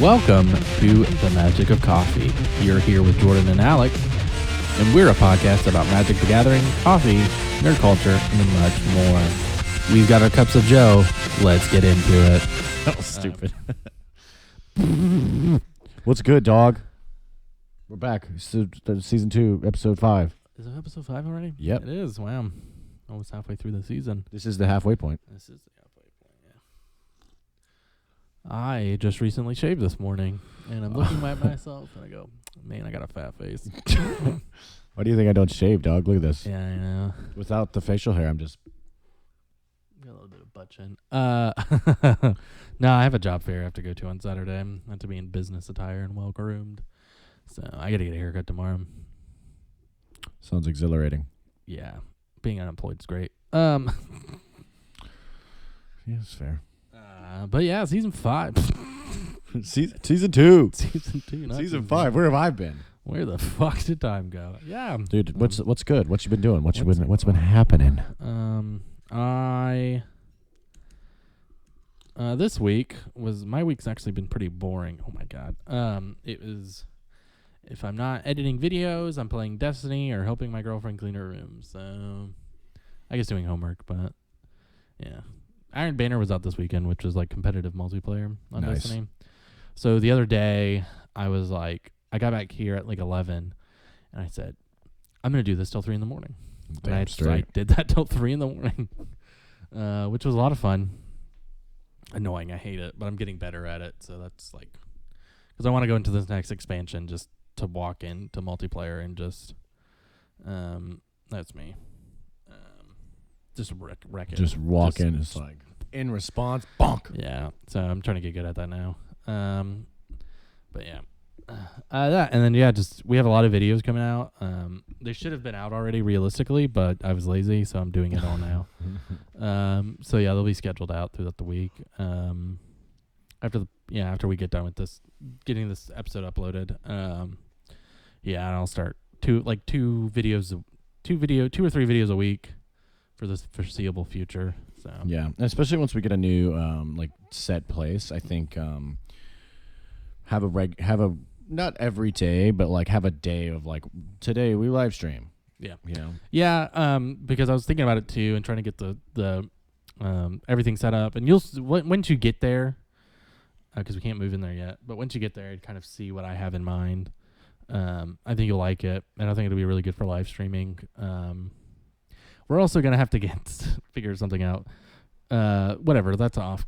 Welcome to the Magic of Coffee. You're here with Jordan and Alec, and we're a podcast about Magic the Gathering, coffee, nerd culture, and much more. We've got our cups of Joe. Let's get into it. That was stupid. What's good, dog? We're back. Season 2, episode 5. Is it episode 5 already? Yep. It is. Wow. Almost halfway through the season. This is the halfway point. This is the halfway point, yeah. I just recently shaved this morning, and I'm looking at myself, and I go, man, I got a fat face. Why do you think I don't shave, dog? Look at this. Yeah, I know. Without the facial hair, I'm just... Got a little bit of butt chin. No, I have a job fair I have to go to on Saturday. I have to be in business attire and well-groomed. So I got to get a haircut tomorrow. Sounds exhilarating. Yeah. Being unemployed is great. Yeah, it's fair. But yeah, season 5. Season 2. Season 2. Not Season 5. Where have I been? Where the fuck did time go? Yeah. Dude, what's good? What you been doing? What's been happening? This week my week's actually been pretty boring. Oh my god. It was, if I'm not editing videos, I'm playing Destiny or helping my girlfriend clean her room. So I guess doing homework, but yeah. Iron Banner was out this weekend, which is like competitive multiplayer on Nice. Destiny. So the other day I was like, I got back here at like 11 and I said, I'm going to do this till 3 in the morning. Damn And straight. I did that till 3 in the morning, which was a lot of fun. Annoying. I hate it, but I'm getting better at it. So that's like, because I want to go into this next expansion just to walk into multiplayer and just, that's me. Just wreck it. Just walk in. It's like, in response, bonk. Yeah. So I'm trying to get good at that now. But yeah. That, and then yeah, just we have a lot of videos coming out. They should have been out already realistically, but I was lazy, so I'm doing it all now. So yeah, they'll be scheduled out throughout the week. After we get done with this, getting this episode uploaded. Yeah, and I'll start two or three videos a week for this foreseeable future. So Yeah, especially once we get a new set place. I think have a not every day, but like have a day of like today we live stream. Yeah, you know. Yeah, because I was thinking about it too and trying to get the everything set up. And once you get there, because we can't move in there yet, but once you get there, you kind of see what I have in mind. I think you'll like it, and I think it'll be really good for live streaming. We're also gonna have to figure something out. Whatever, that's off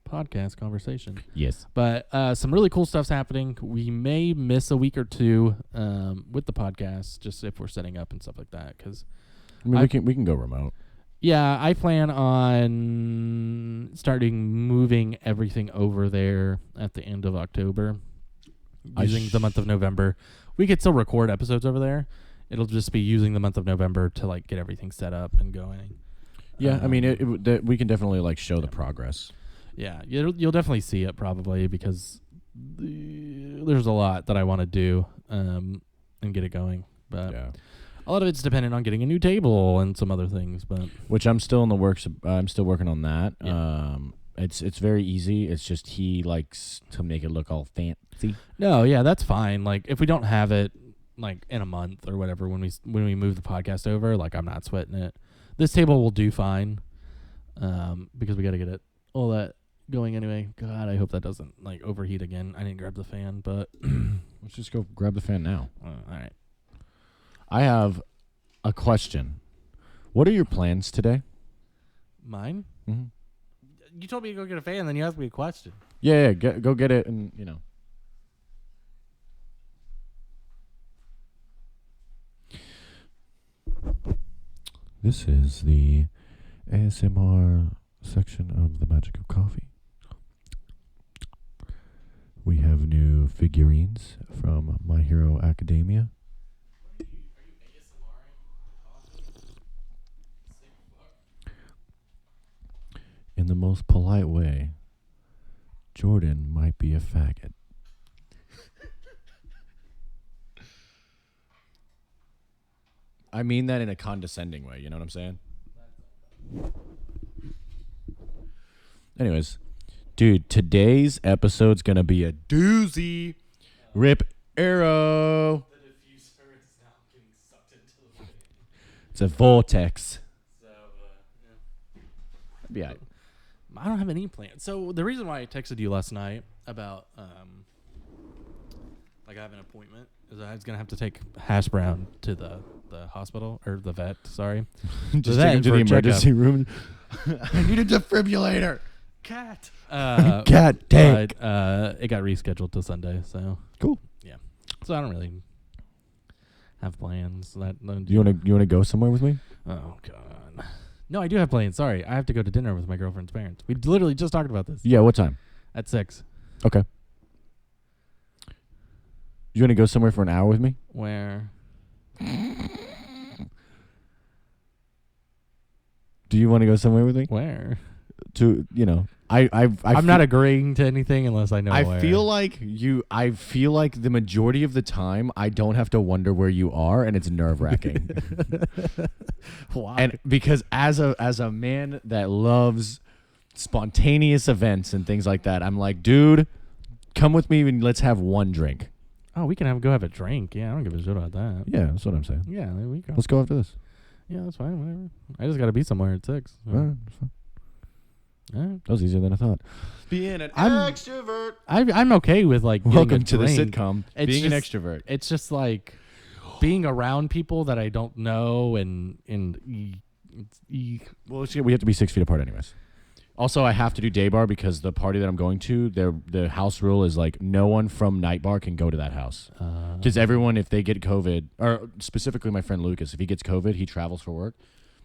podcast conversation. Yes, but some really cool stuff's happening. We may miss a week or two with the podcast, just if we're setting up and stuff like that. Because I mean, we can go remote. Yeah, I plan on moving everything over there at the end of October, using the month of November. We could still record episodes over there. It'll just be using the month of November to like get everything set up and going. Yeah, I mean, we can definitely like show the progress. Yeah, you'll definitely see it probably because there's a lot that I want to do and get it going. But yeah. A lot of it's dependent on getting a new table and some other things. But which I'm still in the works. I'm still working on that. Yeah. It's very easy. It's just he likes to make it look all fancy. No, yeah, that's fine. Like if we don't have it like in a month or whatever when we move the podcast over, like I'm not sweating it. This table will do fine because we got to get it all that going anyway. God, I hope that doesn't like overheat again. I didn't grab the fan, but let's just go grab the fan now. All right. I have a question. What are your plans today? Mine? Mm-hmm. You told me to go get a fan, then you asked me a question. Yeah, go get it, and you know. This is the ASMR section of the Magic of Coffee. We have new figurines from My Hero Academia. In the most polite way, Jordan might be a faggot. I mean that in a condescending way, you know what I'm saying? Anyways, Dude, today's episode's going to be a doozy. Rip Arrow. The diffuser is now getting sucked into the wind. It's a vortex. So, Yeah. I don't have any plans. So the reason why I texted you last night about like I have an appointment is I was gonna have to take Hash Brown to the hospital or the vet. Sorry, Just take him to the emergency room. I need a defibrillator. Cat. Cat, take. But it got rescheduled to Sunday. So Cool. yeah. So I don't really have plans. You wanna go somewhere with me? Oh God. No, I do have plans. Sorry, I have to go to dinner with my girlfriend's parents. We literally just talked about this. Yeah, what time? At 6. Okay. You want to go somewhere for an hour with me? Where? Do you want to go somewhere with me? Where? To I'm not agreeing to anything unless I know. I where. feel like the majority of the time I don't have to wonder where you are, and it's nerve-wracking. Why? And because as a man that loves spontaneous events and things like that, I'm like, dude, come with me and let's have one drink. Oh, we can go have a drink. Yeah, I don't give a shit about that. Yeah, that's what I'm saying. Yeah, there we go. Let's go after this. Yeah, that's fine. Whatever. I just got to be somewhere at 6. All right, that's fine. All right. That was easier than I thought. Being an extrovert. I'm okay with like. Welcome to the drink. Being an extrovert. It's just like being around people that I don't know and Well, we have to be 6 feet apart anyways. Also, I have to do day bar because the party that I'm going to, the house rule is like no one from night bar can go to that house. Because everyone, if they get COVID, or specifically my friend Lucas, if he gets COVID, he travels for work,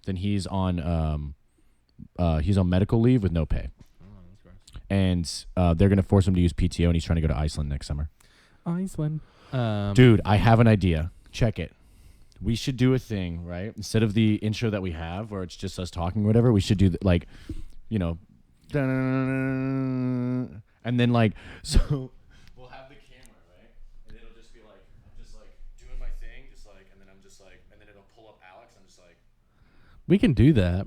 then he's on medical leave with no pay. And they're going to force him to use PTO, and he's trying to go to Iceland next summer. Iceland. Dude, I have an idea. Check it. We should do a thing, right? Instead of the intro that we have, where it's just us talking or whatever, we should do and then so we'll have the camera, right? And it'll just be like I'm just like doing my thing, just like, and then I'm just like, and then it'll pull up Alex. I'm just like, we can do that.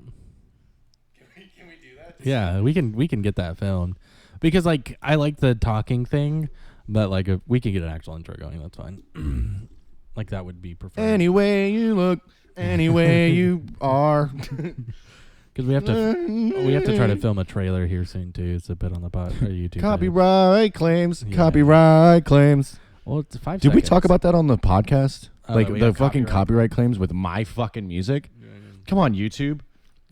can we do that? Yeah, we can get that filmed because like I like the talking thing, but like if we can get an actual intro going, that's fine. Like that would be preferred. Anyway you look, anyway you are. Because we have to try to film a trailer here soon too. It's a bit on the YouTube. Copyright claims. Yeah. Copyright claims. Well, it's 5 Did we seconds. talk about that on the podcast? Like we the have fucking copyright. copyright claims with my fucking music? Come on, YouTube.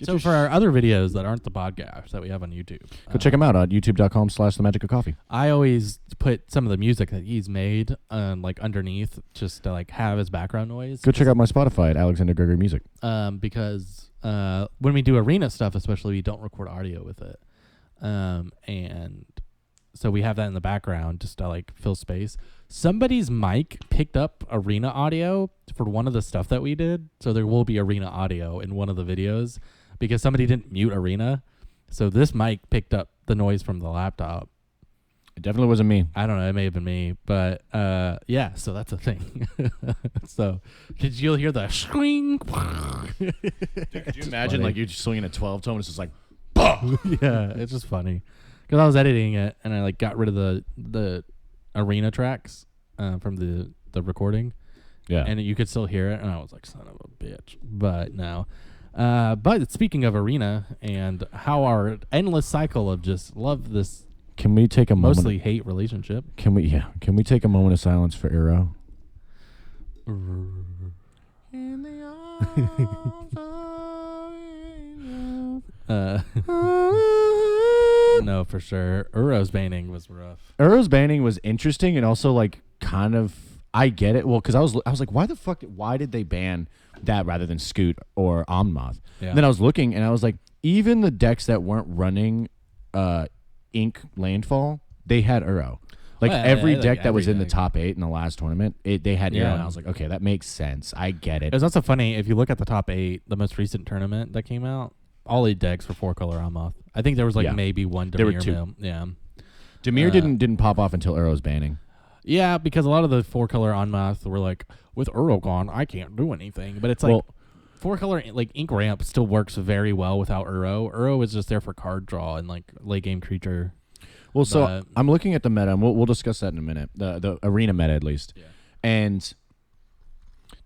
So for our other videos that aren't the podcast that we have on YouTube, Go check them out on youtube.com/themagicofcoffee. I always put some of the music that he's made like underneath just to like have as background noise. Go check out my Spotify at Alexander Gregory Music. Because when we do arena stuff, especially, we don't record audio with it. And so we have that in the background just to like fill space. Somebody's mic picked up arena audio for one of the stuff that we did. So there will be arena audio in one of the videos because somebody didn't mute arena. So this mic picked up the noise from the laptop. It definitely wasn't me. I don't know. It may have been me, but yeah. So that's a thing. So, because you'll hear the swing. Dude, could you imagine like you're just swinging a 12 tone? It's just like, Yeah, it's just funny because I was editing it and I like got rid of the arena tracks from the recording. yeah. And you could still hear it, and I was like, son of a bitch. But no. But speaking of arena and how our endless cycle of just love this. Can we take a moment? Mostly hate relationship. Can we take a moment of silence for Arrow? In the arms of no, for sure. Uro's banning was rough. Arrow's banning was interesting and also like kind of I get it. Well, because I was like, why did they ban that rather than Scoot or Omnath? Yeah. And then I was looking and I was like, even the decks that weren't running Ink Landfall, they had Uro. Like every deck that was in the top 8 in the last tournament, they had Uro. And I was like, okay, that makes sense. I get it. It was also funny if you look at the top 8, the most recent tournament that came out, all 8 decks were 4-color Omnath. I think there was like maybe one Demir. There were 2. Mill. Yeah. Demir didn't pop off until Uro's banning. Yeah, because a lot of the 4-color Onmath were like, with Uro gone, I can't do anything. But it's like 4-color like Ink Ramp still works very well without Uro. Uro is just there for card draw and like late game creature. Well, so But I'm looking at the meta, and we'll discuss that in a minute. The arena meta, at least. yeah. And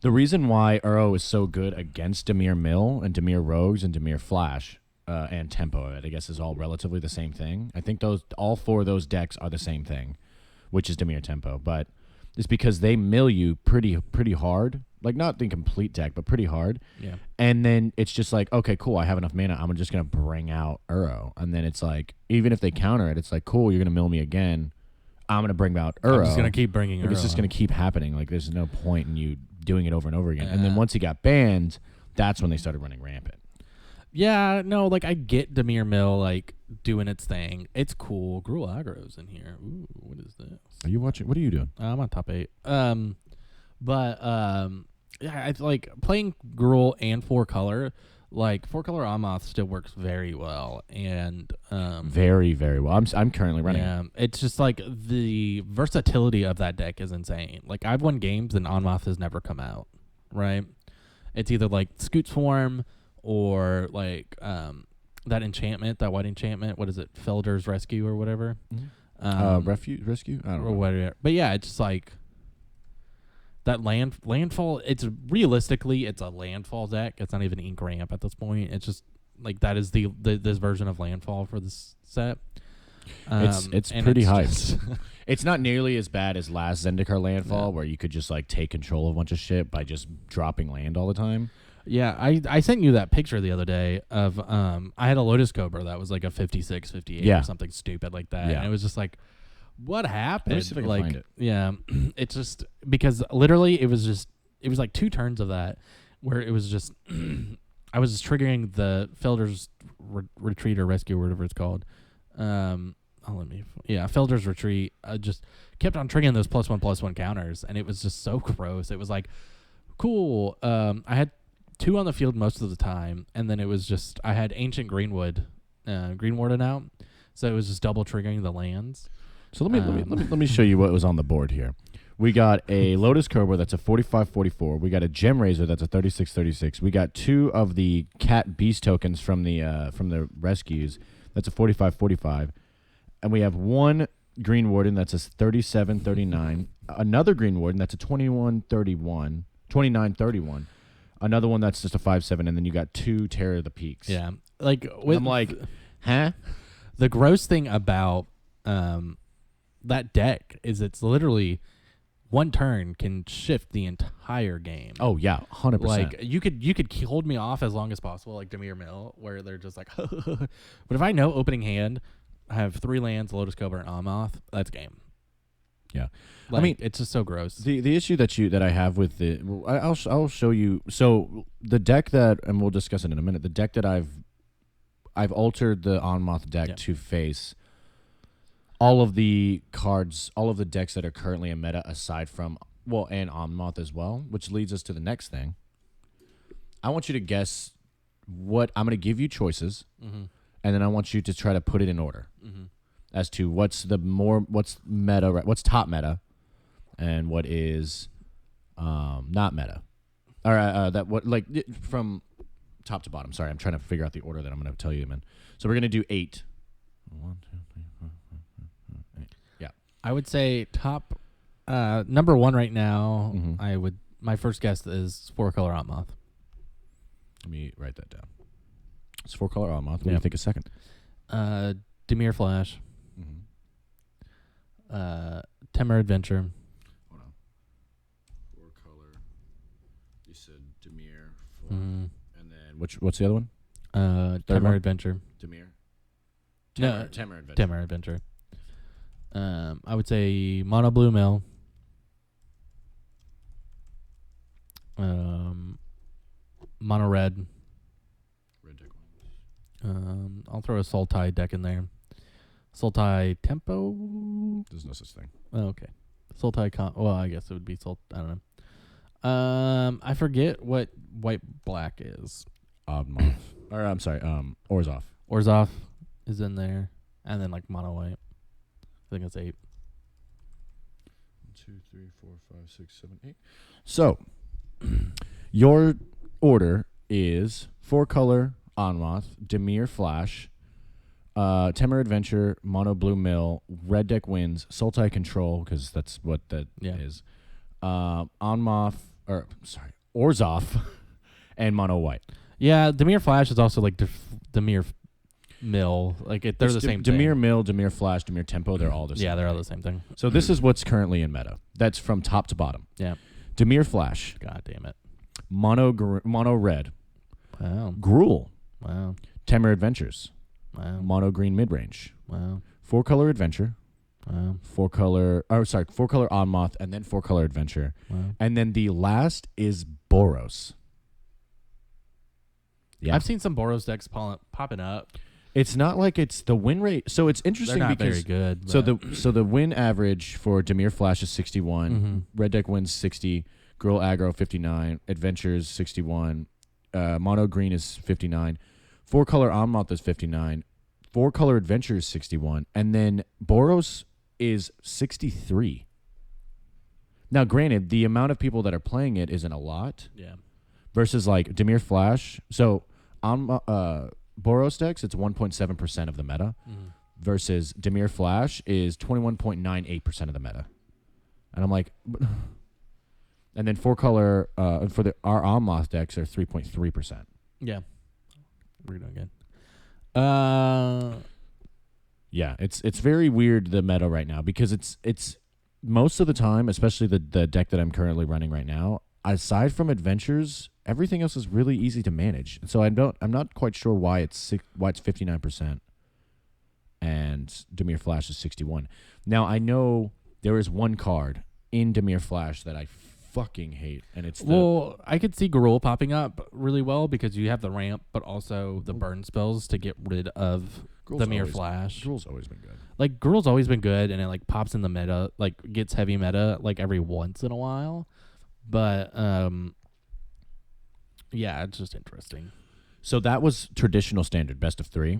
the reason why Uro is so good against Dimir Mill and Dimir Rogues and Dimir Flash and Tempo, I guess, is all relatively the same thing. I think all 4 of those decks are the same thing, which is Dimir Tempo. But it's because they mill you pretty hard. Like, not the complete deck, but pretty hard. Yeah. And then it's just like, okay, cool, I have enough mana. I'm just going to bring out Uro. And then it's like, even if they counter it, it's like, cool, you're going to mill me again. I'm going to bring out Uro. I'm just going to keep bringing like, Uro. It's just going to keep happening. Like, there's no point in you doing it over and over again. And then Yeah. once he got banned, that's when they started running rampant. Yeah, no, like, I get Dimir Mill, like, doing its thing. It's cool. Gruul Aggro's in here. Ooh, what is this? Are you watching? What are you doing? I'm on top 8. Yeah, I like playing Gruul and 4-color. Like, 4-color Amoth still works very well, and Very, very well. I'm currently running. yeah, it's just like the versatility of that deck is insane. Like, I've won games and Anmoth has never come out, right? It's either like Scoot's Form or like that enchantment, that white enchantment. What is it? Felder's Rescue or whatever. Rescue? I don't Or know. whatever. But yeah, it's just like that landfall. It's realistically, it's a landfall deck. It's not even ink ramp at this point. It's just like that is this version of landfall for this set. It's and pretty hyped. just- It's not nearly as bad as last Zendikar Landfall, No. where you could just like take control of a bunch of shit by just dropping land all the time. Yeah, I sent you that picture the other day of I had a Lotus Cobra that was like a 56, 58 Yeah. or something stupid like that. Yeah. And it was just like, what happened? Let me see if I can like, find it. yeah, it's just because literally it was like 2 turns of that where it was just I was just triggering the Felder's retreat or rescue or whatever it's called. Felder's retreat. I just kept on triggering those +1/+1 counters, and it was just so gross. It was like, cool. I had 2 on the field most of the time, and then it was just I had Ancient Greenwood, Green Warden out, so it was just double triggering the lands. So let me show you what was on the board here. We got a Lotus Cobra that's a 45-44. We got a Gem Razor that's a 36-36. We got 2 of the Cat Beast tokens from the rescues. That's a 45-45. And we have 1 Green Warden that's a 37-39. Another Green Warden that's a 21-31. 29-31. Another one that's just a 5/7, and then you got 2 Terror of the Peaks. Yeah, like I'm like, huh? The gross thing about that deck is it's literally 1 turn can shift the entire game. Oh yeah, 100%. Like you could hold me off as long as possible, like Dimir Mill, where they're just like, but if I know opening hand, I have 3 lands, Lotus Cobra, and Amoth, that's game. Yeah. Like, I mean, it's just so gross. The issue that I have with I'll show you. So the deck and we'll discuss it in a minute. The deck that I've altered the Onmoth deck to face all of the cards, all of the decks that are currently in meta, aside from and Onmoth as well, which leads us to the next thing. I want you to guess what I'm going to give you choices, and then I want you to try to put it in order as to what's meta, what's top meta, and what is not meta, or that what like from top to bottom. Sorry, I'm trying to figure out the order that I'm going to tell you them in. So we're going to do 8. 1, 2, 3, 4, 5, 6, 7, 8. Yeah, I would say top number 1 right now. Mhm. My first guess is 4-color Amoth. Let me write that down. It's 4-color Onmoth. What do Yeah. you think a second? Dimir Flash, Temur Adventure, Hold on. 4-color. You said Dimir, mm, and then what's the other one? Temur one? Adventure, Dimir. No, Temur Adventure. Temur Adventure. I would say Mono Blue Mill, Mono Red. Red deck ones. I'll throw a Sultai deck in there. Sultai Tempo. There's no such thing. Oh, okay. Sultai. Well, I guess it would be I don't know. I forget what white black is. Onmoth. Or I'm sorry. Orzhov. Orzhov is in there, and then like mono white. I think that's 8. 1, 2, 3, 4, 5, 6, 7, 8. So, your order is 4-color Onmoth, Dimir Flash, Temur Adventure, Mono Blue Mill, Red Deck Wins, Sultai Control, because that's what that is. Orzhov, and Mono White. Yeah, Dimir Flash is also like Dimir Mill. Like they're the same thing. Dimir Mill, Dimir Flash, Dimir Tempo, they're all the same. Yeah, they're all the same thing. So this is what's currently in meta. That's from top to bottom. Yeah. Dimir Flash. God damn it. Mono Red. Wow. Gruul. Wow. Temur Adventures. Wow. Mono Green Midrange. Wow. 4-color Adventure. Wow. 4-color Onmoth, and then 4-color Adventure. Wow. And then the last is Boros. Yeah. I've seen some Boros decks popping up. It's not like it's the win rate. So it's interesting They're not because very good. So the win average for Dimir Flash is 61. Mm-hmm. Red Deck wins 60. Girl Aggro 59. Adventures 61. Mono Green is 59. 4-color Onmoth is 59. 4-color Adventure is 61. And then Boros is 63. Now, granted, the amount of people that are playing it isn't a lot. Yeah. Versus like Dimir Flash. So on Boros decks, it's 1.7% of the meta. Mm-hmm. Versus Dimir Flash is 21.98% of the meta. And I'm like, and then 4-color for our Onmoth decks are 3.3%. Yeah. We're doing good. Yeah, it's very weird, the meta right now, because it's most of the time, especially the deck that I'm currently running right now, aside from Adventures, everything else is really easy to manage. So I'm not quite sure why it's 59% and Dimir Flash is 61. Now I know there is one card in Dimir Flash that I fucking hate, and it's I could see Gruul popping up really well because you have the ramp, but also the burn spells to get rid of Dimir Flash. Gruul's always been good. Like Gruul's always been good, and it like pops in the meta, like gets heavy meta like every once in a while. But yeah, it's just interesting. So that was traditional standard, best of 3,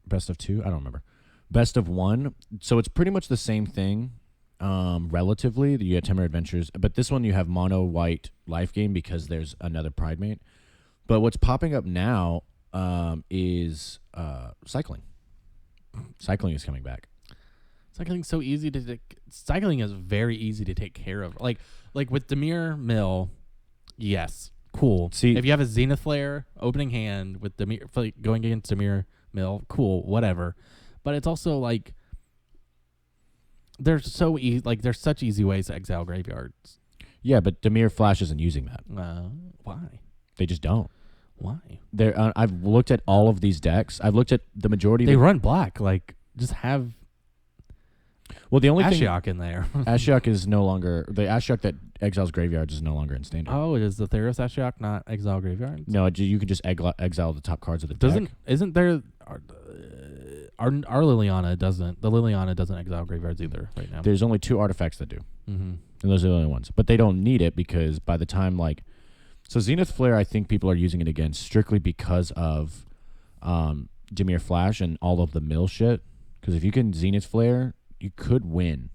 best of 2. I don't remember. Best of 1. So it's pretty much the same thing. Relatively, you had Temur Adventures, but this one you have Mono White Life Gain because there's another Pride Mate. But what's popping up now is cycling. Cycling is coming back. Cycling is very easy to take care of. Like with Dimir Mill, yes, cool. See, if you have a Zenith Flare opening hand with Dimir going against Dimir Mill, cool, whatever. But it's also like there's such easy ways to exile graveyards. Yeah, but Dimir Flash isn't using that. Why? They just don't. Why? I've looked at all of these decks. I've looked at the majority. They run black. Like, just have. Well, the only Ashiok in there. Ashiok is no longer the Ashiok that exiles graveyards is no longer in standard. Oh, is the Theros Ashiok not exile graveyards? No, you can just exile the top cards of the deck. Isn't there? Our Liliana doesn't. The Liliana doesn't exile graveyards either right now. There's only 2 artifacts that do, mm-hmm. and those are the only ones. But they don't need it because by the time so Zenith Flare, I think people are using it against strictly because of Dimir Flash and all of the mill shit. Because if you can Zenith Flare, you could win,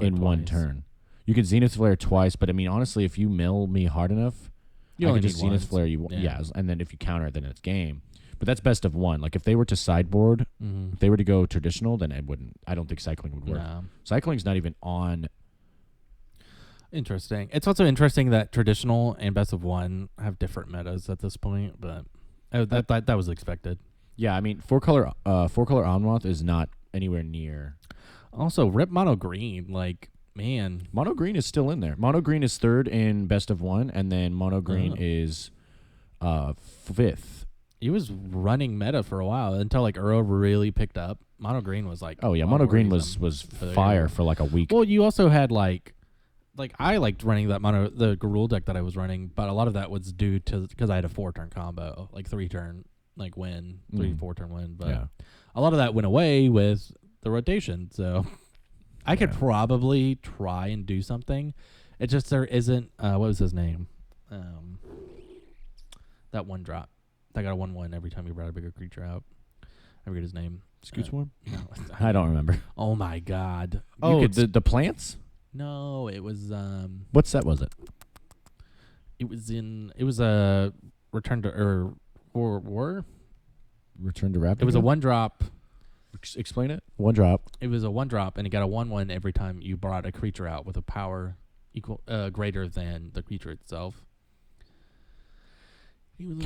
in one turn. You could Zenith Flare twice, but I mean, honestly, if you mill me hard enough, you I could just Zenith Flare you. Yeah, and then if you counter it, then it's game. But that's best of 1. Like if they were to sideboard, if they were to go traditional, then it wouldn't. I don't think cycling would work. No. Cycling's not even on. Interesting. It's also interesting that traditional and best of 1 have different metas at this point, but that was expected. Yeah, I mean 4-color Onmoth is not anywhere near. Also, rip Mono Green, like, man. Mono Green is still in there. Mono Green is 3rd in best of 1, and then Mono Green is 5th. He was running meta for a while until like Uro really picked up. Mono Green was like, oh yeah, Mono Green was fire for like a week. Well, you also had like I liked running the Gruul deck that I was running, but a lot of that was due to because I had a 4-turn combo, like 3-turn like win, 4-turn win. But a lot of that went away with the rotation. So I could probably try and do something. It's just there isn't. What was his name? That 1-drop. I got a 1/1 every time you brought a bigger creature out. I forget his name. Scootswarm? No, I don't remember. Oh my god. Oh, the plants? No, it was what set was it? It was a Return to War. Return to Raptor. It was a 1-drop. Explain it. 1-drop. It was a 1-drop, and it got a 1/1 every time you brought a creature out with a power greater than the creature itself. He was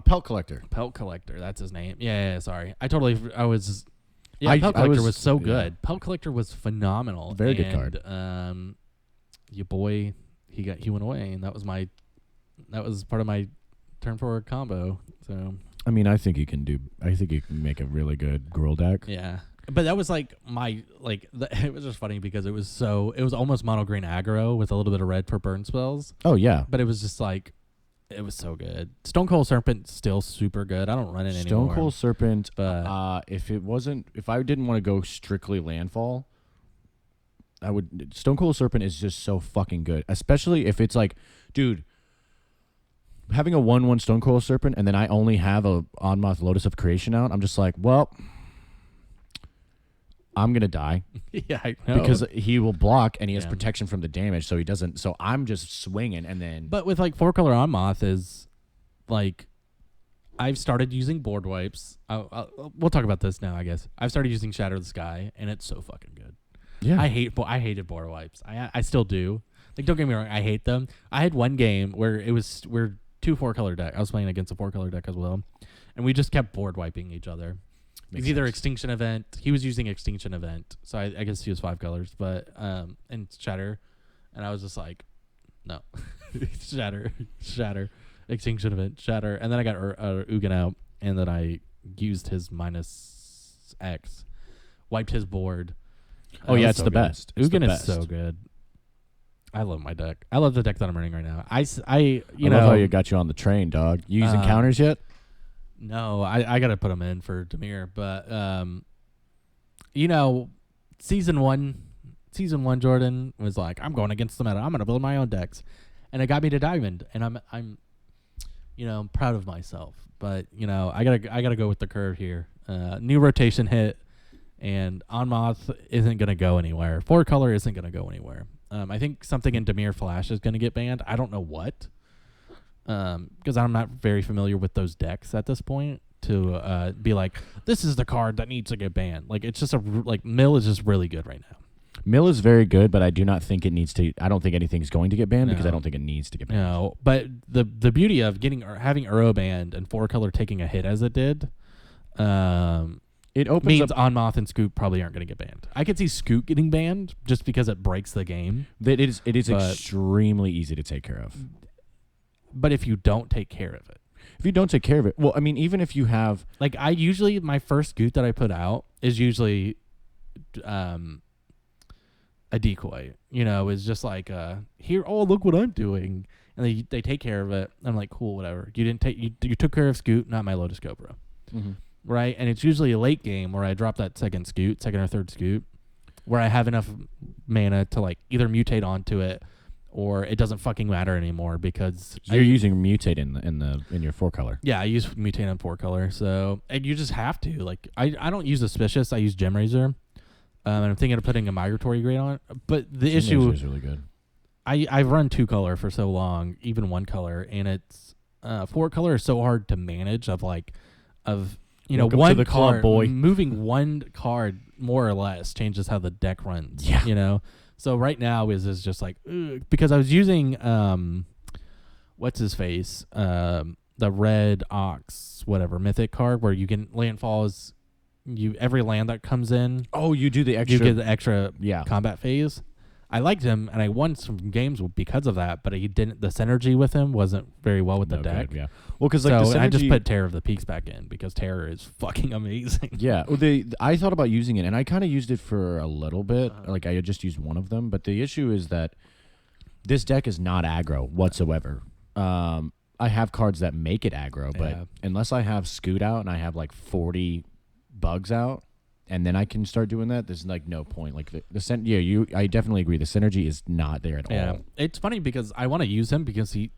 Pelt Collector. Pelt Collector. That's his name. Yeah. Sorry, Pelt I Collector was so good. Pelt Collector was phenomenal. Very good card. Your boy, he went away, and that was part of my turn 4 combo. So I mean, I think you can make a really good Gruul deck. yeah. But that was like it was just funny because it was almost mono green aggro with a little bit of red for burn spells. Oh yeah. But it was just like, it was so good. Stone Cold Serpent still super good. I don't run it anymore. Stone Cold Serpent. But if I didn't want to go strictly landfall, I would. Stone Cold Serpent is just so fucking good, especially if it's like, dude, having a 1/1 Stone Cold Serpent and then I only have a Onmoth Lotus of Creation out. I'm just like, well, I'm gonna die. Yeah, I know. Because he will block and he has protection from the damage, so he doesn't. So I'm just swinging and then. But with like 4-color Onmoth is like, I've started using board wipes. We'll talk about this now, I guess. I've started using Shatter the Sky, and it's so fucking good. Yeah, I hated board wipes. I still do. Like, don't get me wrong, I hate them. I had one game where we're 2 4-color deck. I was playing against a 4-color deck as well, and we just kept board wiping each other. It's either Extinction Event. He was using Extinction Event, so I guess he was 5 colors, but and Shatter, and I was just like, no, Shatter, Extinction Event, Shatter, and then I got Ugin out, and then I used his -X, wiped his board. Oh yeah, it's so the good. best. Ugin is so good. I love my deck. I love the deck that I'm running right now. I love how you got you on the train, dog. You using counters yet? No, I got to put them in for Dimir, but season one, Jordan was like, I'm going against the meta. I'm going to build my own decks, and it got me to Diamond, and I'm proud of myself. But I gotta go with the curve here. New rotation hit, and Onmoth isn't gonna go anywhere. 4-color isn't gonna go anywhere. I think something in Dimir Flash is gonna get banned. I don't know what. Because I'm not very familiar with those decks at this point to be like, this is the card that needs to get banned. Like, it's just Mill is just really good right now. Mill is very good, but I do not think it needs to. I don't think anything's going to get banned because I don't think it needs to get banned. No, but the beauty of having Uro banned and 4-color taking a hit as it did, it opens means up. Onmoth and Scoot probably aren't going to get banned. I could see Scoot getting banned just because it breaks the game. It is extremely easy to take care of. But if you don't take care of it. If you don't take care of it, well, I mean, even if you have... Like, my first Scoot that I put out is usually a decoy. Is just like, here, oh, look what I'm doing. And they take care of it. I'm like, cool, whatever. You took care of Scoot, not my Lotus Cobra. Mm-hmm. Right? And it's usually a late game where I drop that second or third Scoot, where I have enough mana to, like, either mutate onto it, or it doesn't fucking matter anymore because you're using mutate in your 4-color. Yeah, I use mutate on 4-color. So and you just have to. Like, I don't use Auspicious. I use Gem Razor. And I'm thinking of putting a Migratory Grade on it. But the issue is really good. I've run 2-color for so long, even 1-color, and it's 4-color is so hard to manage. Welcome one to the card, club, boy. Moving one card more or less changes how the deck runs. Yeah. So right now is just like, because I was using what's his face, the red ox mythic card where you can landfall is every land that comes in. Oh, you do the extra. You get the extra combat phase. I liked him and I won some games because of that, but he didn't. The synergy with him wasn't very well with the deck. Good, yeah. Well, because I just put Terror of the Peaks back in because Terror is fucking amazing. Yeah. Well, I thought about using it and I kind of used it for a little bit. Like I just used one of them, but the issue is that this deck is not aggro whatsoever. I have cards that make it aggro, but unless I have Scoot out and I have like 40 bugs out, and then I can start doing that, there's like no point. Like I definitely agree. The synergy is not there at all. It's funny because I want to use him because he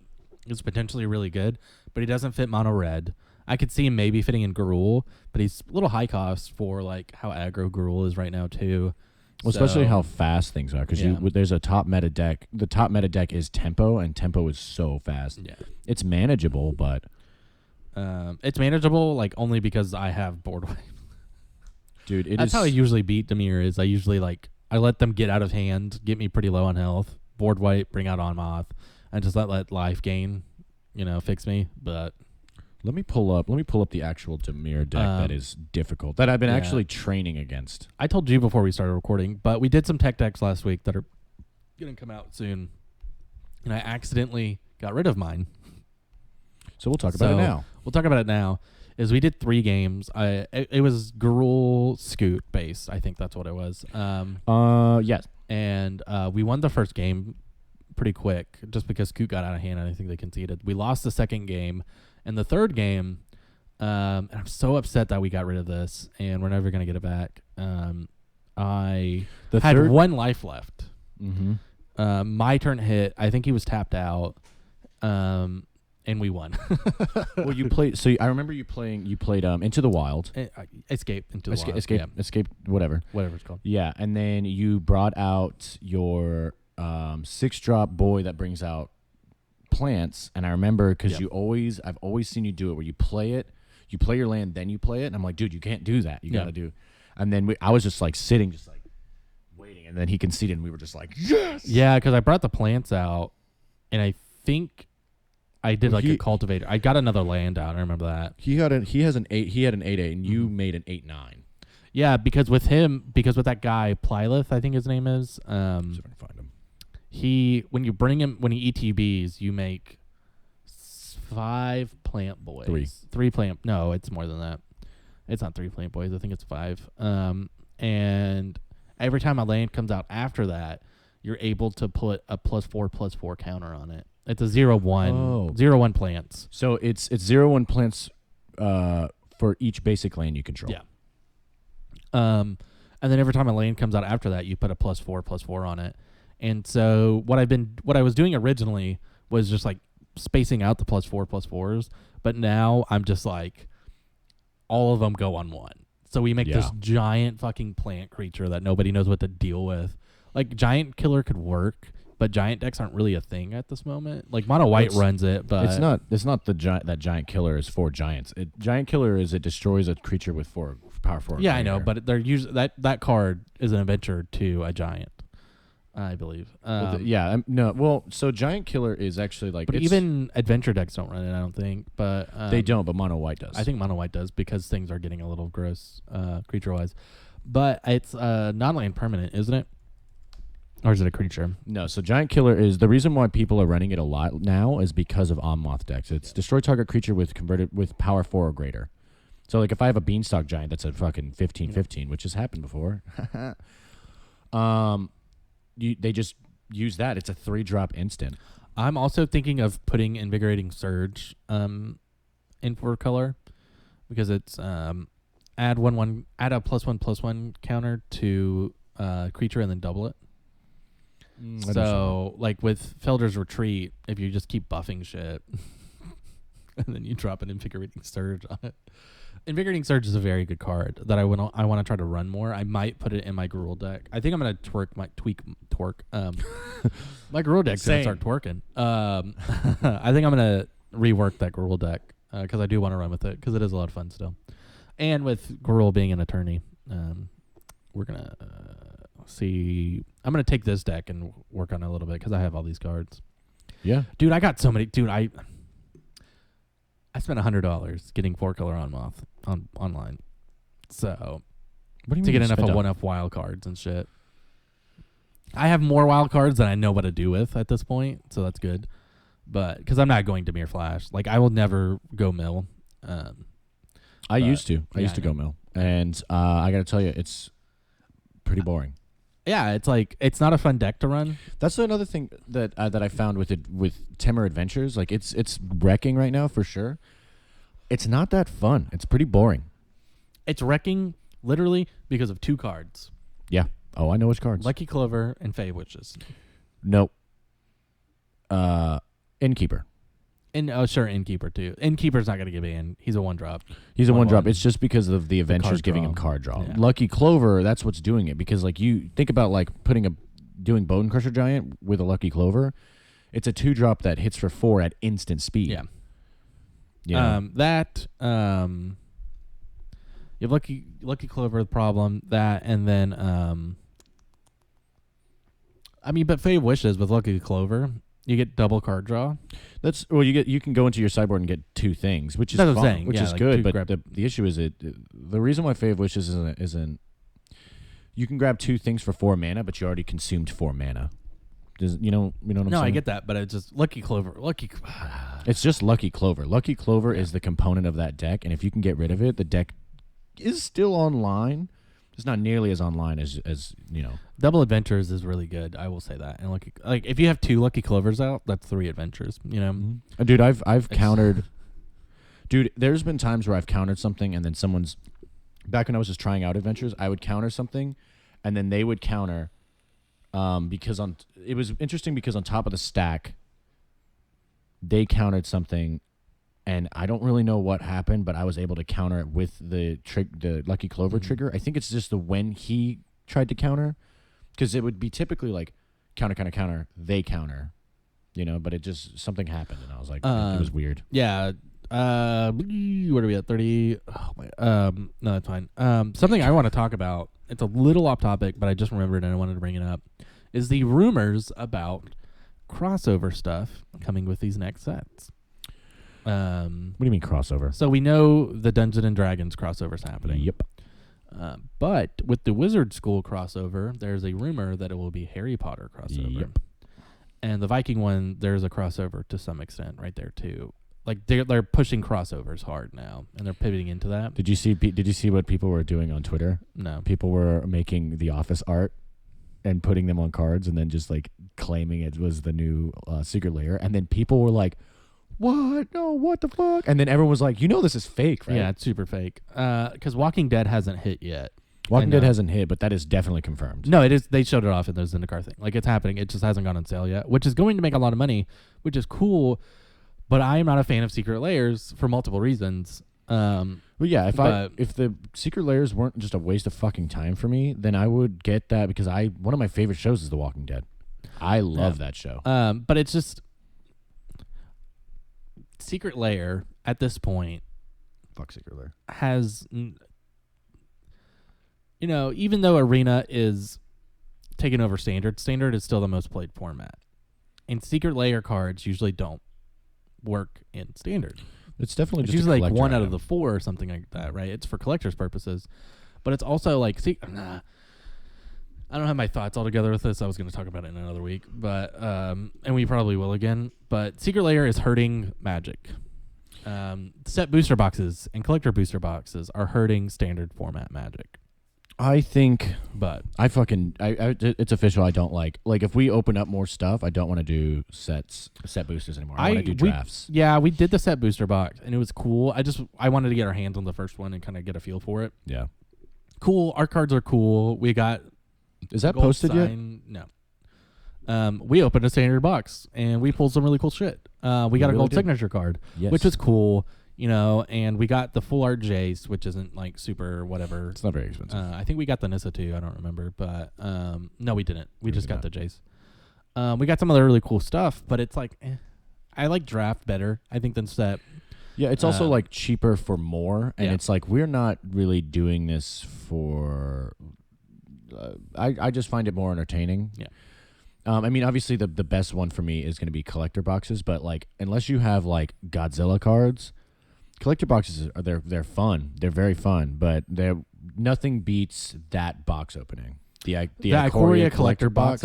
is potentially really good, but he doesn't fit mono red. I could see him maybe fitting in Gruul, but he's a little high cost for like how aggro Gruul is right now too. Well, especially how fast things are, because there's a top meta deck. The top meta deck is Tempo, and Tempo is so fast. Yeah, it's manageable, but It's manageable, like only because I have board wipe. Dude, That's how I usually beat Dimir. Is I usually I let them get out of hand, get me pretty low on health, board wipe, bring out on moth, and just let life gain, fix me. But let me pull up the actual Dimir deck that is difficult that I've been actually training against. I told you before we started recording, but we did some tech decks last week that are gonna come out soon, and I accidentally got rid of mine. So we'll talk about it now. We'll talk about it now. Is we did 3 games. It was Gruul Scoot based. I think that's what it was. Yes. And we won the first game pretty quick just because Scoot got out of hand and I think they conceded. We lost the second game. And the third game, and I'm so upset that we got rid of this and we're never going to get it back. I had 1 life left. Mm-hmm. My turn hit. I think he was tapped out. And we won. Well, you played. So I remember you played Into the Wild. Escape Into the Wild. Escape. Whatever it's called. Yeah, and then you brought out your 6-drop boy that brings out plants. And I remember because I've always seen you do it where you play your land, then you play it. And I'm like, dude, you can't do that. You got to do. And then I was just like sitting, just like waiting. And then he conceded, and we were just like, yes. Yeah, because I brought the plants out, and I think I did a cultivator. I got another land out. I remember that. He had an 8/8, and you made an 8/9. Yeah, because with that guy Plylith, I think his name is. See if I can find him. When he ETBs, you make 5 plant boys. 3 plant. No, it's more than that. It's not 3 plant boys. I think it's 5. And every time a land comes out after that, you're able to put a +4/+4 counter on it. It's a 0/1. 0/1 plants. So it's 0/1 plants for each basic lane you control. Yeah. And then every time a lane comes out after that, you put a +4/+4 on it. And so what I was doing originally was just like spacing out the +4/+4s, but now I'm just like all of them go on 1. So we make this giant fucking plant creature that nobody knows what to deal with. Like Giant Killer could work, but giant decks aren't really a thing at this moment. Like Mono White runs it, but it's not that Giant Killer is 4 giants. Giant Killer is it destroys a creature with 4 power 4. Yeah, I know, but they're that card is an adventure to a giant, I believe. So Giant Killer is actually like, but even adventure decks don't run it, I don't think. But they don't, but Mono White does. I think Mono White does because things are getting a little gross creature wise. But it's non-land permanent, isn't it? Or is it a creature? No, so Giant Killer is the reason why people are running it a lot now is because of Ommoth decks. It's destroy target creature with power 4 or greater. So like if I have a Beanstalk Giant that's a fucking 15/15, which has happened before, they just use that. It's a 3-drop instant. I'm also thinking of putting Invigorating Surge in for color because it's add a +1/+1 counter to creature and then double it. So, like with Felder's Retreat, if you just keep buffing shit, and then you drop an Invigorating Surge on it. Invigorating Surge is a very good card that I want to try to run more. I might put it in my Gruul deck. I think I'm gonna tweak my Gruul deck's gonna start twerking. I think I'm gonna rework that Gruul deck because I do want to run with it because it is a lot of fun still. And with Gruul being an attorney, we're gonna see. I'm gonna take this deck and work on it a little bit because I have all these cards. Yeah, dude, I got so many. Dude, I spent $100 getting 4-color on moth online. So what do you to mean get enough of 1-off wild cards and shit. I have more wild cards than I know what to do with at this point, so that's good. But because I'm not going to Mere Flash, like I will never go mill. I used to go mill, and I got to tell you, it's pretty boring. Yeah, it's like it's not a fun deck to run. That's another thing that I found with Temur Adventures. Like it's wrecking right now for sure. It's not that fun. It's pretty boring. It's wrecking literally because of 2 cards. Yeah. Oh, I know which cards. Lucky Clover and Fey Witches. Nope. Innkeeper. Sure, Innkeeper too. Innkeeper's not going to give in. He's a 1-drop. He's a 1-drop. It's just because of the Adventures giving him card draw. Yeah. Lucky Clover, that's what's doing it. Because like you think about like doing Bone Crusher Giant with a Lucky Clover. It's a 2-drop that hits for 4 at instant speed. Yeah. You know? You have Lucky Clover, the problem that, and then but Fate of Wishes with Lucky Clover, you get double card draw. You can go into your sideboard and get 2 things, which is That's what I'm fun, saying. which Yeah, is like good. two But the issue is the reason why Fate of Wishes isn't you can grab 2 things for 4 mana, but you already consumed 4 mana. You know what I'm saying? No, I get that, but it's just Lucky Clover. It's just Lucky Clover. Lucky Clover is the component of that deck, and if you can get rid of it, the deck is still online. It's not nearly as online as you know. Double Adventures is really good. I will say that. And if you have 2 Lucky Clovers out, that's 3 adventures. You know, Dude, I've countered. Dude, there's been times where I've countered something, and then someone's back when I was just trying out adventures, I would counter something, and then they would counter. Because it was interesting because on top of the stack, they countered something, and I don't really know what happened, but I was able to counter it with the Lucky Clover trigger. I think it's just when he tried to counter, because it would be typically like counter, they counter, you know. But it just something happened, and I was like, it was weird. Yeah. What are we at? 30. Oh my. No, that's fine. Something I want to talk about. It's a little off topic, but I just remembered and I wanted to bring it up. Is the rumors about crossover stuff coming with these next sets? What do you mean crossover? So we know the Dungeons and Dragons crossover is happening. Yep. But with the Wizard School crossover, there's a rumor that it will be Harry Potter crossover. Yep. And the Viking one, there's a crossover to some extent right there too. Like they're pushing crossovers hard now, and they're pivoting into that. Did you see what people were doing on Twitter? No. People were making the Office art and putting them on cards, and then just like claiming it was the new Secret Lair, and then people were like, "What? No, what the fuck?" And then everyone was like, this is fake, right? Yeah, it's super fake. Because Walking Dead hasn't hit yet. Walking Dead hasn't hit, but that is definitely confirmed. No, it is. They showed it off in the Zendikar thing. Like, it's happening. It just hasn't gone on sale yet, which is going to make a lot of money, which is cool. But I am not a fan of Secret Lairs for multiple reasons. Well, yeah, if the Secret Lairs weren't just a waste of fucking time for me, then I would get that, because one of my favorite shows is The Walking Dead. I love that show. But it's just Secret Lair at this point. Fuck Secret Lair. Has, even though Arena is taking over Standard is still the most played format. And Secret Lair cards usually don't work in Standard. It's definitely it's just usually like 1 item. out of the 4 or something like that, right? It's for collector's purposes. But it's also like, I don't have my thoughts all together with this. I was going to talk about it in another week, but and we probably will again. But Secret Lair is hurting Magic. Set booster boxes and collector booster boxes are hurting Standard format Magic. I think, but it's official. I don't like if we open up more stuff, I don't want to do set boosters anymore. I want to do drafts. We did the set booster box and it was cool. I wanted to get our hands on the first one and kind of get a feel for it. Yeah, cool. Our cards are cool. We got. Is that posted sign. Yet? No. We opened a Standard box and we pulled some really cool shit. We got a gold signature card, which was cool. And we got the full art Jace, which isn't like super whatever. It's not very expensive. I think we got the Nissa too. I don't remember, but no, we didn't. We just got the Jace. We got some other really cool stuff, but it's like, I like draft better, I think, than set. Yeah, it's also like cheaper for more, and it's like we're not really doing this for. I just find it more entertaining. Yeah. Obviously the best one for me is going to be collector boxes, but like unless you have like Godzilla cards. Collector boxes they're fun. They're very fun, but nothing beats that box opening. The Ikoria collector box.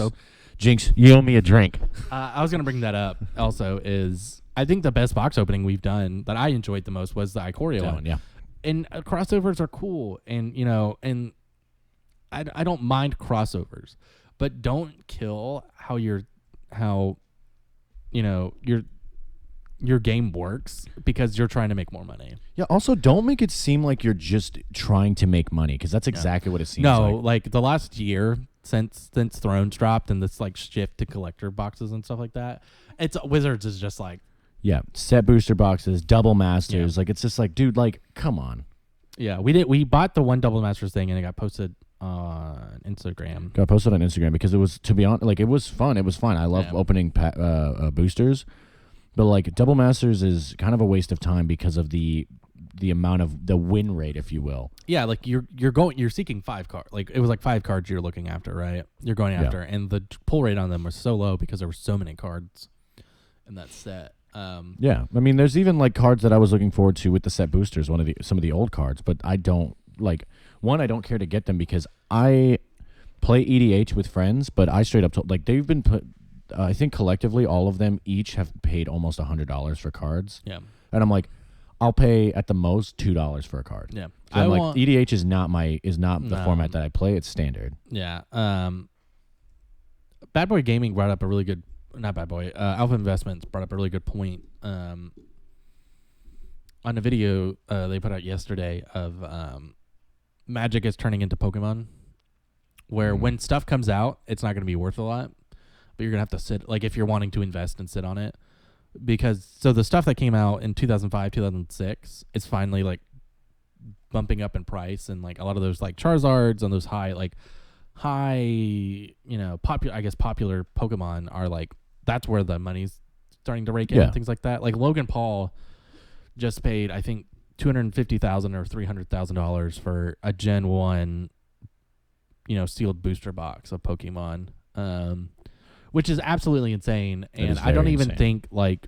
Jinx, you owe me a drink. I was gonna bring that up. Also, is I think the best box opening we've done that I enjoyed the most was the Ikoria one. Yeah, and crossovers are cool, and and I don't mind crossovers, but don't kill how your game works because you're trying to make more money. Yeah, also don't make it seem like you're just trying to make money, because that's exactly what it seems like. No, like the last year since Thrones dropped and this like shift to collector boxes and stuff like that, it's Wizards is just like set booster boxes, double masters, like it's just like, dude, like come on. Yeah, we bought the one double masters thing and it got posted on Instagram. Got posted on Instagram because it was, to be honest, like it was fun. It was fun. I love opening boosters. But like Double Masters is kind of a waste of time because of the amount of the win rate, if you will. Yeah, like you're seeking 5 cards. Like it was like 5 cards you're looking after, right? You're going after, and the pull rate on them was so low because there were so many cards in that set. Yeah, I mean, there's even like cards that I was looking forward to with the set boosters. Some of the old cards, but I don't like. One, I don't care to get them because I play EDH with friends, but I straight up told like they've been put. I think collectively, all of them each have paid almost $100 for cards. Yeah, and I'm like, I'll pay at the most $2 for a card. Yeah, so I'm like, EDH is not the format that I play. It's standard. Yeah. Bad Boy Gaming brought up a really good. Not Bad Boy. Alpha Investments brought up a really good point. On a video they put out yesterday of Magic is turning into Pokemon, where when stuff comes out, it's not going to be worth a lot, but you're going to have to sit, like if you're wanting to invest and sit on it, because so the stuff that came out in 2005, 2006, it's finally like bumping up in price, and like a lot of those like Charizards and those high, popular Pokemon are like, that's where the money's starting to rake in and things like that. Like Logan Paul just paid, I think, $250,000 or $300,000 for a Gen 1, sealed booster box of Pokemon, which is absolutely insane. And I don't even think like,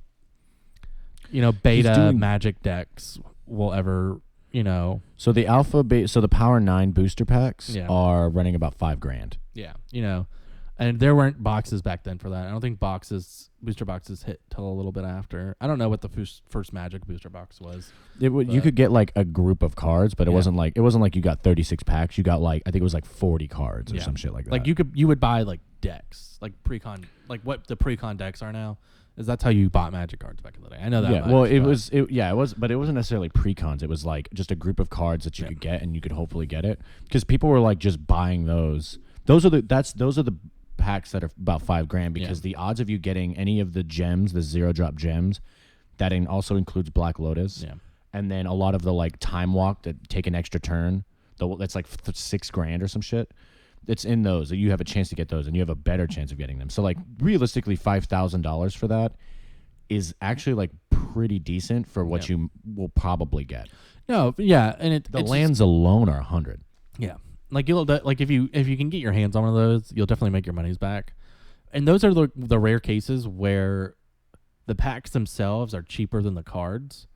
beta Magic decks will ever, So the so the Power 9 booster packs are running about $5,000. Yeah, and there weren't boxes back then for that. I don't think booster boxes hit till a little bit after. I don't know what the first Magic booster box was. You could get like a group of cards, but it wasn't like you got 36 packs. You got like, I think it was like 40 cards or some shit like that. Like you would buy like decks, like pre-con, like what the pre-con decks are now. That's how you bought Magic cards back in the day. I know that. Yeah, well, it was, but it wasn't necessarily pre-cons. It was like just a group of cards that you could get, and you could hopefully get it because people were like just buying those. Those are the packs that are about $5,000 because the odds of you getting any of the gems, the 0-drop gems, that also includes Black Lotus, and then a lot of the like Time Walk that take an extra turn, that's like $6,000 or some shit. It's in those that you have a chance to get those, and you have a better chance of getting them. So like realistically, $5,000 for that is actually like pretty decent for what you will probably get. No, yeah, and the lands alone are $100. Yeah, like if you can get your hands on one of those, you'll definitely make your monies back. And those are the rare cases where the packs themselves are cheaper than the cards,